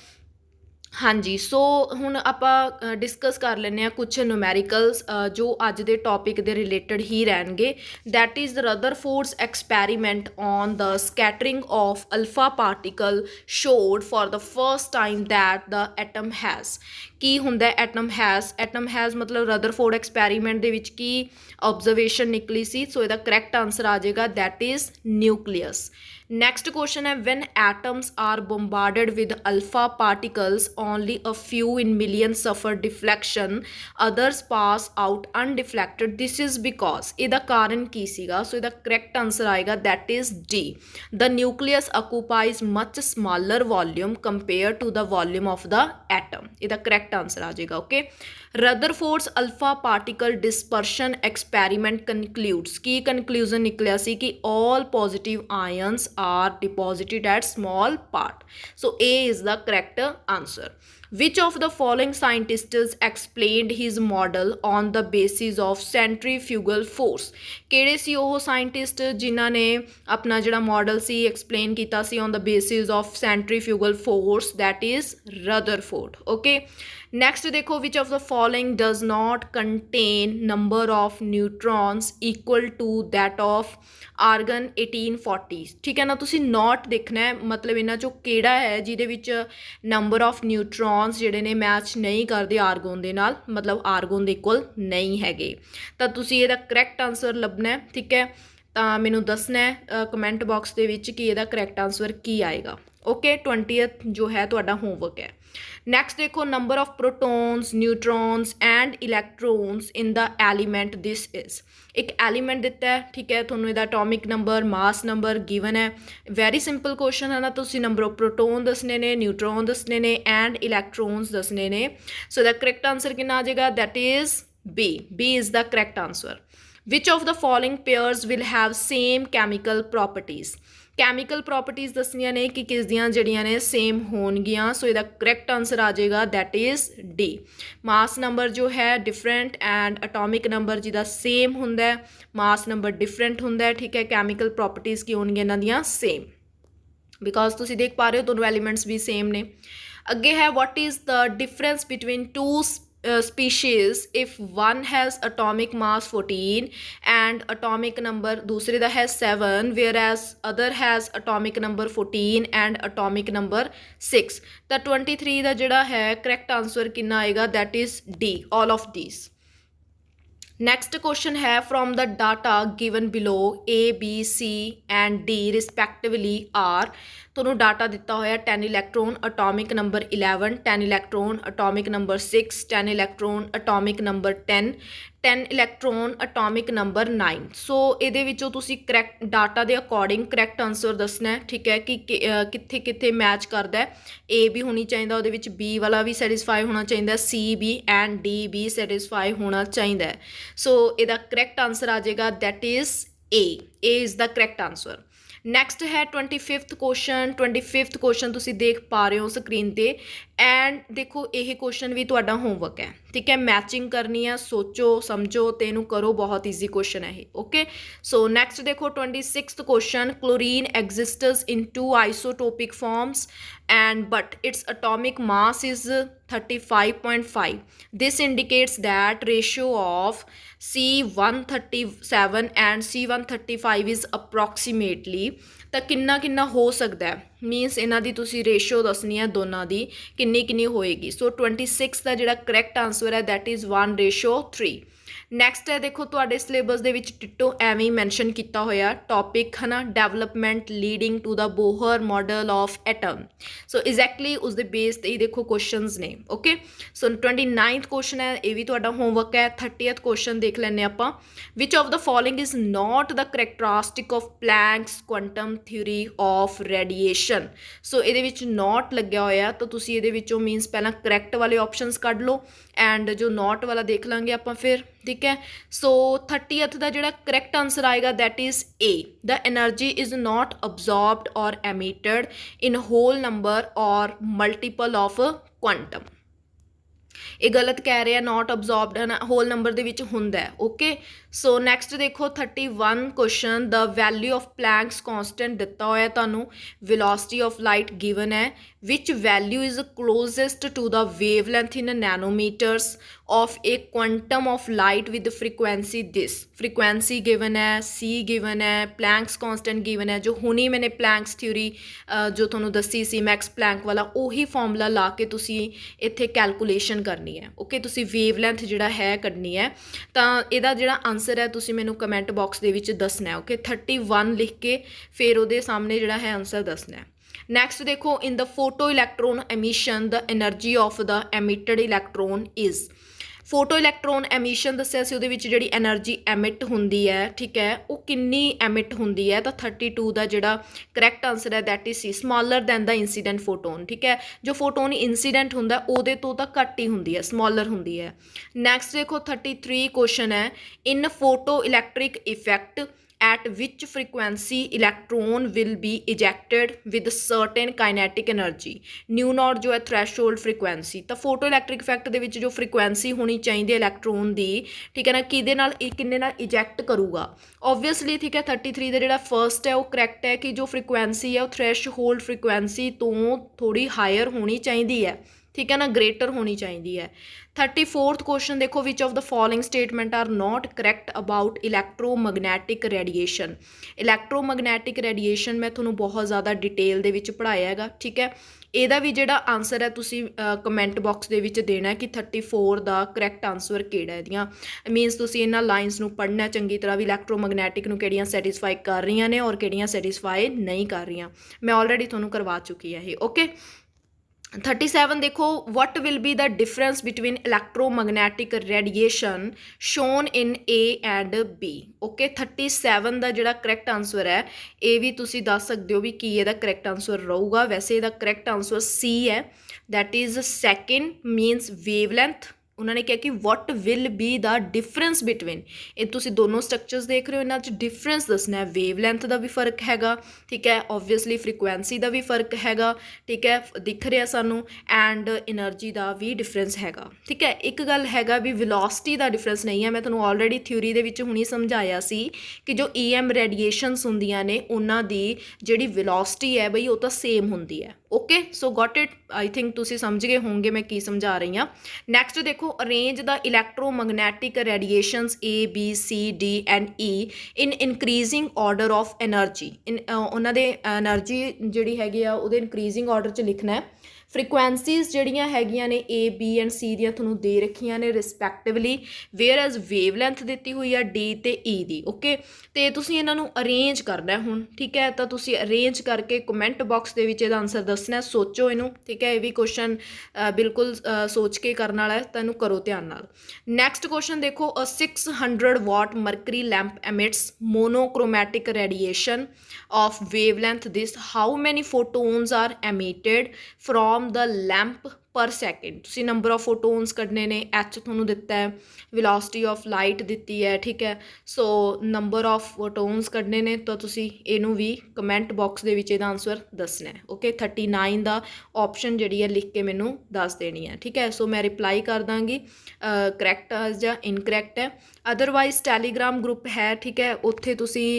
ਹਾਂਜੀ, ਸੋ ਹੁਣ ਆਪਾਂ ਡਿਸਕਸ ਕਰ ਲੈਂਦੇ ਹਾਂ ਕੁਛ ਨੂਮੈਰੀਕਲਸ ਜੋ ਅੱਜ ਦੇ ਟੌਪਿਕ ਦੇ ਰਿਲੇਟਡ ਹੀ ਰਹਿਣਗੇ। That is Rutherford's experiment on the scattering of alpha particle showed for the first time that the atom has. ਕੀ ਹੁੰਦਾ ਐਟਮ ਹੈਜ਼ ਮਤਲਬ ਰਦਰਫੋਰਡ ਐਕਸਪੈਰੀਮੈਂਟ ਦੇ ਵਿੱਚ ਕੀ ਆਬਜ਼ਰਵੇਸ਼ਨ ਨਿਕਲੀ ਸੀ। ਸੋ ਇਹਦਾ ਕਰੈਕਟ ਆਂਸਰ ਆ ਜਾਏਗਾ that is nucleus. Next question ਹੈ when atoms are bombarded with alpha particles only a few in millions suffer deflection, others pass out undeflected, this is because ਇਹਦਾ ਕਾਰਨ ਕੀ ਸੀਗਾ। ਸੋ ਇਹਦਾ ਕਰੈਕਟ ਆਂਸਰ ਆਏਗਾ that is D, the nucleus occupies much smaller volume compared to the volume of the atom। ਇਹਦਾ correct answer ਆ ਜਾਏਗਾ, okay. Rutherford's alpha particle dispersion experiment concludes. ਕੀ conclusion ਨਿਕਲਿਆ ਸੀ ਕਿ all positive ions are deposited at small part। so A is the correct answer। Which of the following scientists explained his model on the basis of centrifugal force। ਕਿਹੜੇ ਸੀ ਉਹ scientist ਜਿਨ੍ਹਾਂ ਨੇ ਆਪਣਾ ਜਿਹੜਾ ਮਾਡਲ ਸੀ explain ਕੀਤਾ ਸੀ on the basis of centrifugal force, that is Rutherford, okay। next ਦੇਖੋ which of the following does not contain number of neutrons equal to that of argon 1840। ਠੀਕ ਹੈ ਨਾ, ਤੁਸੀਂ ਨੋਟ ਦੇਖਣਾ ਹੈ, ਮਤਲਬ ਇਹਨਾਂ ਚੋਂ ਕਿਹੜਾ ਹੈ ਜਿਹਦੇ ਵਿੱਚ ਨੰਬਰ ਆਫ ਨਿਊਟਰੋਨਸ ਜਿਹੜੇ ਨੇ ਮੈਚ ਨਹੀਂ ਕਰਦੇ ਆਰਗੋਨ ਦੇ ਨਾਲ, ਮਤਲਬ ਆਰਗੋਨ ਦੇ ਇਕੁਅਲ ਨਹੀਂ ਹੈਗੇ। ਤਾਂ ਤੁਸੀਂ ਇਹਦਾ ਕਰੈਕਟ ਆਂਸਰ ਲੱਭਣਾ ਹੈ, ਠੀਕ ਹੈ। ਤਾਂ ਮੈਨੂੰ ਦੱਸਣਾ ਹੈ ਕਮੈਂਟ ਬਾਕਸ ਦੇ ਵਿੱਚ ਕਿ ਇਹਦਾ ਕਰੈਕਟ ਆਂਸਰ ਕੀ ਆਏਗਾ, ਓਕੇ। 20th ਜੋ ਹੈ ਤੁਹਾਡਾ ਹੋਮਵਰਕ ਹੈ। ਨੈਕਸਟ ਦੇਖੋ number of protons, neutrons and electrons in the element this is. ਇੱਕ ਐਲੀਮੈਂਟ ਦਿੱਤਾ ਹੈ, ਠੀਕ ਹੈ, ਤੁਹਾਨੂੰ ਇਹਦਾ atomic number, mass number given ਹੈ। ਵੈਰੀ ਸਿੰਪਲ ਕੁਐਸਚਨ ਹੈ ਨਾ, ਤੁਸੀਂ ਨੰਬਰ ਆਫ ਪ੍ਰੋਟੋਨ ਦੱਸਣੇ ਨੇ, ਨਿਊਟਰੋਨ ਦੱਸਣੇ ਨੇ ਐਂਡ ਇਲੈਕਟ੍ਰੋਨਸ ਦੱਸਣੇ ਨੇ। ਸੋ ਦਾ ਕਰੈਕਟ ਆਂਸਰ ਕਿੰਨਾ ਆ ਜਾਏਗਾ, that is B। B is the correct answer। Which of the following pairs will have same chemical properties। Chemical properties ਦੱਸਣੀਆਂ ਨੇ ਕਿ ਕਿਸ ਦੀਆਂ ਜਿਹੜੀਆਂ ਨੇ ਸੇਮ ਹੋਣਗੀਆਂ। ਸੋ ਇਹਦਾ ਕਰੈਕਟ ਆਂਸਰ ਆ ਜਾਏਗਾ that is D। Mass number ਜੋ ਹੈ ਡਿਫਰੈਂਟ ਐਂਡ ਅਟੋਮਿਕ ਨੰਬਰ ਜਿਹਦਾ ਸੇਮ ਹੁੰਦਾ, ਮਾਸ ਨੰਬਰ ਡਿਫਰੈਂਟ ਹੁੰਦਾ, ਠੀਕ ਹੈ। ਕੈਮੀਕਲ ਪ੍ਰੋਪਰਟੀਜ਼ ਕੀ ਹੋਣਗੀਆਂ ਇਹਨਾਂ ਦੀਆਂ ਸੇਮ, ਬਿਕੋਜ਼ ਤੁਸੀਂ ਦੇਖ ਪਾ ਰਹੇ ਹੋ ਦੋਨੋਂ ਐਲੀਮੈਂਟਸ ਵੀ ਸੇਮ ਨੇ। ਅੱਗੇ ਹੈ what is the difference between two species if one has atomic mass 14 and atomic number दूसरे ਦਾ has 7 whereas other has atomic number 14 and atomic number 6 ਤਾਂ 23 ਦਾ ਜਿਹੜਾ ਹੈ correct answer ਕਿੰਨਾ ਆਏਗਾ that is D all of these। Next question है from the data given below A, B, C and D respectively are ਤੁਹਾਨੂੰ data ਦਿੱਤਾ ਹੋਇਆ 10 electron atomic number 11 10 electron atomic number 6 10 electron atomic number 10 10 electron atomic number 9 ਸੋ ਇਹਦੇ ਵਿੱਚੋਂ ਤੁਸੀਂ correct data ਦੇ according correct answer ਦੱਸਣਾ ਹੈ ਠੀਕ ਹੈ ਕਿ ਕਿੱਥੇ ਕਿੱਥੇ ਮੈਚ ਕਰਦਾ ਹੈ A ਵੀ ਹੋਣੀ ਚਾਹੀਦਾ ਉਹਦੇ ਵਿੱਚ B ਵਾਲਾ ਵੀ ਸੈਟੀਸਫਾਈ ਹੋਣਾ ਚਾਹੀਦਾ C ਵੀ ਐਂਡ D ਵੀ ਸੈਟੀਸਫਾਈ ਹੋਣਾ ਚਾਹੀਦਾ ਹੈ ਸੋ ਇਹਦਾ ਕਰੈਕਟ ਆਨਸਰ ਆ ਜਾਏਗਾ that is A is the correct answer. Next ਹੈ 25th ਕੁਐਸਚਨ ਤੁਸੀਂ ਦੇਖ ਪਾ ਰਹੇ ਹੋ ਸਕਰੀਨ ਤੇ ਐਂਡ ਦੇਖੋ ਇਹ ਕੁਐਸਚਨ ਵੀ ਤੁਹਾਡਾ ਹੋਮਵਰਕ ਹੈ ਠੀਕ ਹੈ ਮੈਚਿੰਗ ਕਰਨੀ ਹੈ ਸੋਚੋ ਸਮਝੋ ਤੇ ਇਹਨੂੰ ਕਰੋ ਬਹੁਤ ਈਜ਼ੀ ਕੁਐਸਚਨ ਹੈ ਇਹ ਓਕੇ ਸੋ ਨੈਕਸਟ ਦੇਖੋ 26th question chlorine exists in 2 isotopic forms and but its atomic mass is 35.5 this indicates that ratio of C137 and C135 is approximately ਤਾਂ ਕਿੰਨਾ ਕਿੰਨਾ ਹੋ ਸਕਦਾ ਹੈ ਮੀਨਸ ਇਹਨਾਂ ਦੀ ਤੁਸੀਂ ਰੇਸ਼ੋ ਦੱਸਣੀ ਹੈ ਦੋਨਾਂ ਦੀ ਕਿੰਨੀ ਕਿੰਨੀ ਹੋਏਗੀ ਸੋ 26 ਦਾ ਜਿਹੜਾ ਕਰੈਕਟ ਆਨਸਰ ਹੈ ਦੈਟ ਇਜ਼ 1:3। ਨੈਕਸਟ ਹੈ ਦੇਖੋ ਤੁਹਾਡੇ ਸਿਲੇਬਸ ਦੇ ਵਿੱਚ ਟਿੱਟੋ ਐਵੇਂ ਹੀ ਮੈਂਸ਼ਨ ਕੀਤਾ ਹੋਇਆ ਟੌਪਿਕ ਹੈ ਨਾ development leading to the Bohr model of atom so exactly ਉਸ ਦੇ ਬੇਸ 'ਤੇ ਹੀ ਦੇਖੋ ਕੁਐਸਚਨਸ ਨੇ ਓਕੇ ਸੋ 29th ਕੁਐਸਚਨ ਹੈ ਇਹ ਵੀ ਤੁਹਾਡਾ ਹੋਮਵਰਕ ਹੈ 30th ਕੁਐਸਚਨ ਦੇਖ ਲੈਂਦੇ ਆਪਾਂ which of the following is not the characteristic of Planck's quantum theory of radiation so ਇਹਦੇ ਵਿੱਚ ਨਾਟ ਲੱਗਿਆ ਹੋਇਆ ਤਾਂ ਤੁਸੀਂ ਇਹਦੇ ਵਿੱਚੋਂ ਮੀਨਸ ਪਹਿਲਾਂ ਕਰੈਕਟ ਵਾਲੇ ਆਪਸ਼ਨਸ ਕੱਢ ਲਓ ਐਂਡ ਜੋ ਨਾਟ ਵਾਲਾ ਦੇਖ ਲਾਂਗੇ ਆਪਾਂ ਫਿਰ ਠੀਕ ਹੈ ਸੋ 30th ਦਾ ਜਿਹੜਾ ਕਰੈਕਟ ਆਨਸਰ ਆਏਗਾ that is A the energy is not absorbed or emitted in whole number or multiple of quantum ਇਹ ਗਲਤ ਕਹਿ ਰਿਹਾ ਨਾਟ ਅਬਜ਼ੋਰਬਡ ਹੈ ਨਾ ਹੋਲ ਨੰਬਰ ਦੇ ਵਿੱਚ ਹੁੰਦਾ ਹੈ ਓਕੇ ਸੋ ਨੈਕਸਟ ਦੇਖੋ 31 question the value of Planck's constant ਦਿੱਤਾ ਹੋਇਆ ਤੁਹਾਨੂੰ ਵੈਲੋਸਿਟੀ ਆਫ ਲਾਈਟ ਗਿਵਨ ਹੈ which value is closest to the wavelength in nanometers of a quantum of light with frequency this frequency given है C given है Planck's constant given है जो हुनी मैंने Planck's theory जो ਤੁਹਾਨੂੰ ਦੱਸੀ ਸੀ मैक्स प्लैंक वाला ਉਹੀ ਫਾਰਮੂਲਾ ਲਾ ਕੇ ਤੁਸੀਂ ਇੱਥੇ ਕੈਲਕੂਲੇਸ਼ਨ ਕਰਨੀ ਹੈ ਓਕੇ ਤੁਸੀਂ ਵੇਵਲੈਂਥ ਜਿਹੜਾ ਹੈ ਕੱਢਣੀ ਹੈ ਤਾਂ ਇਹਦਾ ਜਿਹੜਾ ਆਨਸਰ ਹੈ ਤੁਸੀਂ ਮੈਨੂੰ ਕਮੈਂਟ ਬਾਕਸ ਦੇ ਵਿੱਚ ਦੱਸਣਾ ਹੈ ਓਕੇ 31 ਲਿਖ ਕੇ ਫਿਰ ਉਹਦੇ ਸਾਹਮਣੇ ਜਿਹੜਾ ਹੈ ਆਨਸਰ ਦੱਸਣਾ ਹੈ। ਨੈਕਸਟ ਦੇਖੋ in the photo electron emission the energy of the emitted electron is photo electron emission ਦੱਸਿਆ ਸੀ ਉਹਦੇ ਵਿੱਚ ਜਿਹੜੀ એનર્ਜੀ ਐਮਿਟ ਹੁੰਦੀ ਹੈ ਠੀਕ ਹੈ ਉਹ ਕਿੰਨੀ ਐਮਿਟ ਹੁੰਦੀ ਹੈ ਤਾਂ 32 ਦਾ ਜਿਹੜਾ ਕਰੈਕਟ ਆਨਸਰ ਹੈ that is C smaller than the incident photon ਠੀਕ ਹੈ ਜੋ ਫੋਟੋਨ ਇਨਸੀਡੈਂਟ ਹੁੰਦਾ ਉਹਦੇ ਤੋਂ ਤਾਂ ਘੱਟ ਹੀ ਹੁੰਦੀ ਹੈ ਸਮਾਲਰ ਹੁੰਦੀ ਹੈ। ਨੈਕਸਟ ਦੇਖੋ 33 ਕੁਐਸਚਨ ਹੈ in photo electric effect at which frequency electron will be ejected with certain kinetic energy nu naught ਜੋ ਹੈ threshold frequency ਤਾਂ ਫੋਟੋ ਇਲੈਕਟ੍ਰਿਕ ਇਫੈਕਟ ਦੇ ਵਿੱਚ ਜੋ ਫ੍ਰੀਕੁਐਂਸੀ ਹੋਣੀ ਚਾਹੀਦੀ ਹੈ ਇਲੈਕਟ੍ਰੋਨ ਦੀ ਠੀਕ ਹੈ ਨਾ ਕਿਹਦੇ ਨਾਲ ਕਿੰਨੇ ਨਾਲ ਇਜੈਕਟ ਕਰੂਗਾ ਓਬਵੀਅਸਲੀ ਠੀਕ ਹੈ 33 ਦਾ ਜਿਹੜਾ ਫਰਸਟ ਹੈ ਉਹ ਕਰੈਕਟ ਹੈ ਕਿ ਜੋ ਫ੍ਰੀਕੁਐਂਸੀ ਹੈ ਉਹ ਥ੍ਰੈਸ਼ਹੋਲਡ ਫ੍ਰੀਕੁਐਂਸੀ ਤੋਂ ਥੋੜੀ ਹਾਇਰ ਹੋਣੀ ਚਾਹੀਦੀ ਹੈ ਠੀਕ ਹੈ ਨਾ ਗ੍ਰੇਟਰ ਹੋਣੀ ਚਾਹੀਦੀ ਹੈ। 34th ਕੁਐਸਚਨ ਦੇਖੋ ਵਿਚ of the following statement are not correct about electromagnetic radiation electromagnetic radiation ਮੈਂ ਤੁਹਾਨੂੰ ਬਹੁਤ ਜ਼ਿਆਦਾ ਡਿਟੇਲ ਦੇ ਵਿੱਚ ਪੜ੍ਹਾਇਆ ਹੈਗਾ ਠੀਕ ਹੈ ਇਹਦਾ ਵੀ ਜਿਹੜਾ ਆਨਸਰ ਹੈ ਤੁਸੀਂ ਕਮੈਂਟ ਬਾਕਸ ਦੇ ਵਿੱਚ ਦੇਣਾ ਕਿ 34 ਦਾ ਕਰੈਕਟ ਆਨਸਰ ਕਿਹੜਾ ਇਹਦੀਆਂ ਮੀਨਸ ਤੁਸੀਂ ਇਹਨਾਂ ਲਾਈਨਸ ਨੂੰ ਪੜ੍ਹਨਾ ਚੰਗੀ ਤਰ੍ਹਾਂ ਵੀ ਇਲੈਕਟ੍ਰੋਮੈਗਨੈਟਿਕ ਨੂੰ ਕਿਹੜੀਆਂ ਸੈਟੀਸਫਾਈ ਕਰ ਰਹੀਆਂ ਨੇ ਔਰ ਕਿਹੜੀਆਂ ਸੈਟੀਸਫਾਈ ਨਹੀਂ ਕਰ ਰਹੀਆਂ ਮੈਂ ਆਲਰੇਡੀ ਤੁਹਾਨੂੰ ਕਰਵਾ ਚੁੱਕੀ ਹੈ ਇਹ ਓਕੇ। 37 ਦੇਖੋ what will be the difference between electromagnetic radiation shown in A and B okay 37 ਦਾ ਜਿਹੜਾ ਕਰੈਕਟ ਆਨਸਰ ਹੈ ਇਹ ਵੀ ਤੁਸੀਂ ਦੱਸ ਸਕਦੇ ਹੋ ਵੀ ਕੀ ਇਹਦਾ ਕਰੈਕਟ ਆਨਸਰ ਰਹੂਗਾ ਵੈਸੇ ਇਹਦਾ ਕਰੈਕਟ ਆਨਸਰ C ਹੈ that is second means wavelength ਉਹਨਾਂ ਨੇ ਕਿਹਾ ਕਿ ਵਾਟ will be the difference between ਇਹ ਤੁਸੀਂ ਦੋਨੋਂ ਸਟਰਕਚਰਸ ਦੇਖ ਰਹੇ ਹੋ ਇਹਨਾਂ 'ਚ ਡਿਫਰੈਂਸ ਦੱਸਣਾ ਹੈ ਵੇਵਲੈਂਥ ਦਾ ਵੀ ਫਰਕ ਹੈਗਾ ਠੀਕ ਹੈ ਓਬਵੀਅਸਲੀ ਫ੍ਰੀਕੁਐਂਸੀ ਦਾ ਵੀ ਫਰਕ ਹੈਗਾ ਠੀਕ ਹੈ ਦਿਖ ਰਿਹਾ ਸਾਨੂੰ ਐਂਡ એનર્ਜੀ ਦਾ ਵੀ ਡਿਫਰੈਂਸ ਹੈਗਾ ਠੀਕ ਹੈ। ਇੱਕ ਗੱਲ ਹੈਗਾ ਵੀ ਵੈਲੋਸਿਟੀ ਦਾ ਡਿਫਰੈਂਸ ਨਹੀਂ ਹੈ ਮੈਂ ਤੁਹਾਨੂੰ ਆਲਰੇਡੀ ਥਿਊਰੀ ਦੇ ਵਿੱਚ ਹੁਣੀ ਸਮਝਾਇਆ ਸੀ ਕਿ ਜੋ EM ਰੇਡੀਏਸ਼ਨਸ ਹੁੰਦੀਆਂ ਨੇ ਉਹਨਾਂ ਦੀ ਜਿਹੜੀ ਵੈਲੋਸਿਟੀ ਹੈ ਬਈ ਉਹ ਤਾਂ ਸੇਮ ਹੁੰਦੀ ਹੈ okay so got it I think ਤੁਸੀਂ ਸਮਝ ਗਏ ਹੋਵੋਗੇ ਮੈਂ ਕੀ ਸਮਝਾ ਰਹੀ ਹਾਂ। ਨੈਕਸਟ ਦੇਖੋ ਦੇਖੋ arrange the electromagnetic radiations A B C D and E in increasing order of energy ਉਹਨਾਂ ਦੇ ਐਨਰਜੀ ਜਿਹੜੀ ਹੈਗੀ ਆ ਉਹਦੇ ਇਨਕਰੀਜ਼ਿੰਗ ਆਰਡਰ 'ਚ ਲਿਖਣਾ ਹੈ। ਫ੍ਰੀਕੁਐਂਸੀਜ਼ ਜਿਹੜੀਆਂ ਹੈਗੀਆਂ ਨੇ A B ਐਂਡ C ਦੀਆਂ ਤੁਹਾਨੂੰ ਦੇ ਰੱਖੀਆਂ ਨੇ ਰਿਸਪੈਕਟਿਵਲੀ, ਵੇਅਰ ਐਜ਼ ਵੇਵ ਲੈਂਥ ਦਿੱਤੀ ਹੋਈ ਆ D ਤੇ E ਦੀ। ਓਕੇ, ਤੇ ਤੁਸੀਂ ਇਹਨਾਂ ਨੂੰ ਅਰੇਂਜ ਕਰਨਾ ਹੁਣ, ਠੀਕ ਹੈ। ਤਾਂ ਤੁਸੀਂ ਅਰੇਂਜ ਕਰਕੇ ਕਮੈਂਟ ਬਾਕਸ ਦੇ ਵਿੱਚ ਇਹਦਾ ਆਨਸਰ ਦੱਸਣਾ, ਸੋਚੋ ਇਹਨੂੰ, ਠੀਕ ਹੈ। ਇਹ ਵੀ ਕੁਐਸਚਨ ਬਿਲਕੁਲ ਸੋਚ ਕੇ ਕਰਨ ਵਾਲਾ ਹੈ, ਤਾਂ ਇਹਨੂੰ ਕਰੋ ਧਿਆਨ ਨਾਲ। ਨੈਕਸਟ ਕੁਐਸਚਨ ਦੇਖੋ, 600 watt mercury lamp emits monochromatic radiation of wavelength this, how many photons are emitted from the lamp per second। ਤੁਸੀਂ ਨੰਬਰ ਆਫ ਫੋਟੋਨਸ ਕੱਢਨੇ ਨੇ, H ਤੁਹਾਨੂੰ ਦਿੱਤਾ ਹੈ, ਵੈਲੋਸਿਟੀ ਆਫ ਲਾਈਟ ਦਿੱਤੀ ਹੈ, ਠੀਕ ਹੈ। ਸੋ ਨੰਬਰ ਆਫ ਫੋਟੋਨਸ ਕੱਢਨੇ ਨੇ, ਤਾਂ ਤੁਸੀਂ ਇਹਨੂੰ ਵੀ ਕਮੈਂਟ ਬਾਕਸ ਦੇ ਵਿੱਚ ਇਹਦਾ ਆਨਸਰ ਦੱਸਣਾ ਹੈ। ਓਕੇ, 39 ਦਾ ਆਪਸ਼ਨ ਜਿਹੜੀ ਹੈ ਲਿਖ ਕੇ ਮੈਨੂੰ ਦੱਸ ਦੇਣੀ ਹੈ, ਠੀਕ ਹੈ। ਸੋ ਮੈਂ ਰਿਪਲਾਈ ਕਰ ਦਾਂਗੀ ਕਰੈਕਟ ਜਾਂ ਇਨਕਰੈਕਟ ਹੈ। ਅਦਰਵਾਈਜ਼ ਟੈਲੀਗ੍ਰਾਮ ਗਰੁੱਪ ਹੈ, ਠੀਕ ਹੈ, ਉੱਥੇ ਤੁਸੀਂ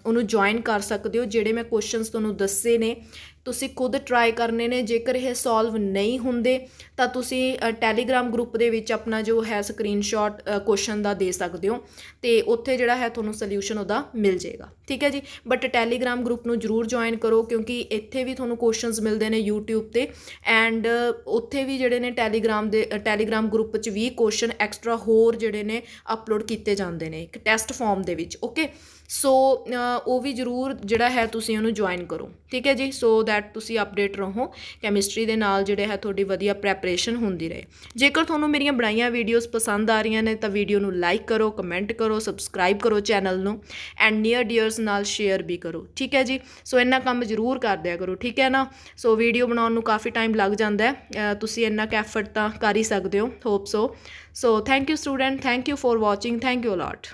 ਉਹਨੂੰ ਜੁਆਇਨ ਕਰ ਸਕਦੇ ਹੋ। ਜਿਹੜੇ ਮੈਂ ਕੁਐਸਚਨਸ ਤੁਹਾਨੂੰ ਦੱਸੇ ਨੇ ਤੁਸੀਂ ਖੁਦ ਟਰਾਈ ਕਰਨੇ ਨੇ। ਜੇਕਰ ਇਹ ਸੋਲਵ ਨਹੀਂ ਹੁੰਦੇ ਤਾਂ ਤੁਸੀਂ ਟੈਲੀਗ੍ਰਾਮ ਗਰੁੱਪ ਦੇ ਵਿੱਚ ਆਪਣਾ ਜੋ ਹੈ ਸਕਰੀਨਸ਼ਾਟ ਕੁਐਸਚਨ ਦਾ ਦੇ ਸਕਦੇ ਹੋ, ਅਤੇ ਉੱਥੇ ਜਿਹੜਾ ਹੈ ਤੁਹਾਨੂੰ ਸੋਲਿਊਸ਼ਨ ਉਹਦਾ ਮਿਲ ਜਾਏਗਾ, ਠੀਕ ਹੈ ਜੀ। ਬਟ ਟੈਲੀਗ੍ਰਾਮ ਗਰੁੱਪ ਨੂੰ ਜ਼ਰੂਰ ਜੁਆਇਨ ਕਰੋ, ਕਿਉਂਕਿ ਇੱਥੇ ਵੀ ਤੁਹਾਨੂੰ ਕੁਐਸਚਨਸ ਮਿਲਦੇ ਨੇ YouTube 'ਤੇ, ਐਂਡ ਉੱਥੇ ਵੀ ਜਿਹੜੇ ਨੇ ਟੈਲੀਗ੍ਰਾਮ ਗਰੁੱਪ 'ਚ ਵੀ ਕੁਐਸਚਨ ਐਕਸਟਰਾ ਹੋਰ ਜਿਹੜੇ ਨੇ ਅਪਲੋਡ ਕੀਤੇ ਜਾਂਦੇ ਨੇ ਇੱਕ ਟੈਸਟ ਫਾਰਮ ਦੇ ਵਿੱਚ। ਓਕੇ, ਸੋ ਉਹ ਵੀ ਜ਼ਰੂਰ ਜਿਹੜਾ ਹੈ ਤੁਸੀਂ ਉਹਨੂੰ ਜੁਆਇਨ ਕਰੋ, ਠੀਕ ਹੈ ਜੀ। ਸੋ ਦੈਟ ਤੁਸੀਂ ਅਪਡੇਟ ਰਹੋ ਕੈਮਿਸਟਰੀ ਦੇ ਨਾਲ, ਜਿਹੜੇ ਹੈ ਤੁਹਾਡੀ ਵਧੀਆ ਪ੍ਰੈਪਰੇਸ਼ਨ ਹੁੰਦੀ ਰਹੇ। ਜੇਕਰ ਤੁਹਾਨੂੰ ਮੇਰੀਆਂ ਬਣਾਈਆਂ ਵੀਡੀਓਜ਼ ਪਸੰਦ ਆ ਰਹੀਆਂ ਨੇ ਤਾਂ ਵੀਡੀਓ ਨੂੰ ਲਾਈਕ ਕਰੋ, ਕਮੈਂਟ ਕਰੋ, ਸਬਸਕ੍ਰਾਈਬ ਕਰੋ ਚੈਨਲ ਨੂੰ, ਐਂਡ ਨੀਅਰ ਡੀਅਰਸ ਨਾਲ ਸ਼ੇਅਰ ਵੀ ਕਰੋ, ਠੀਕ ਹੈ ਜੀ। ਸੋ ਇੰਨਾ ਕੰਮ ਜ਼ਰੂਰ ਕਰ ਦਿਆ ਕਰੋ, ਠੀਕ ਹੈ ਨਾ। ਸੋ ਵੀਡੀਓ ਬਣਾਉਣ ਨੂੰ ਕਾਫੀ ਟਾਈਮ ਲੱਗ ਜਾਂਦਾ ਹੈ, ਤੁਸੀਂ ਇੰਨਾ ਕੁ ਐਫਰਟ ਤਾਂ ਕਰ ਹੀ ਸਕਦੇ ਹੋ, hope so. So thank you student, thank you for watching, thank you a ਲॉट।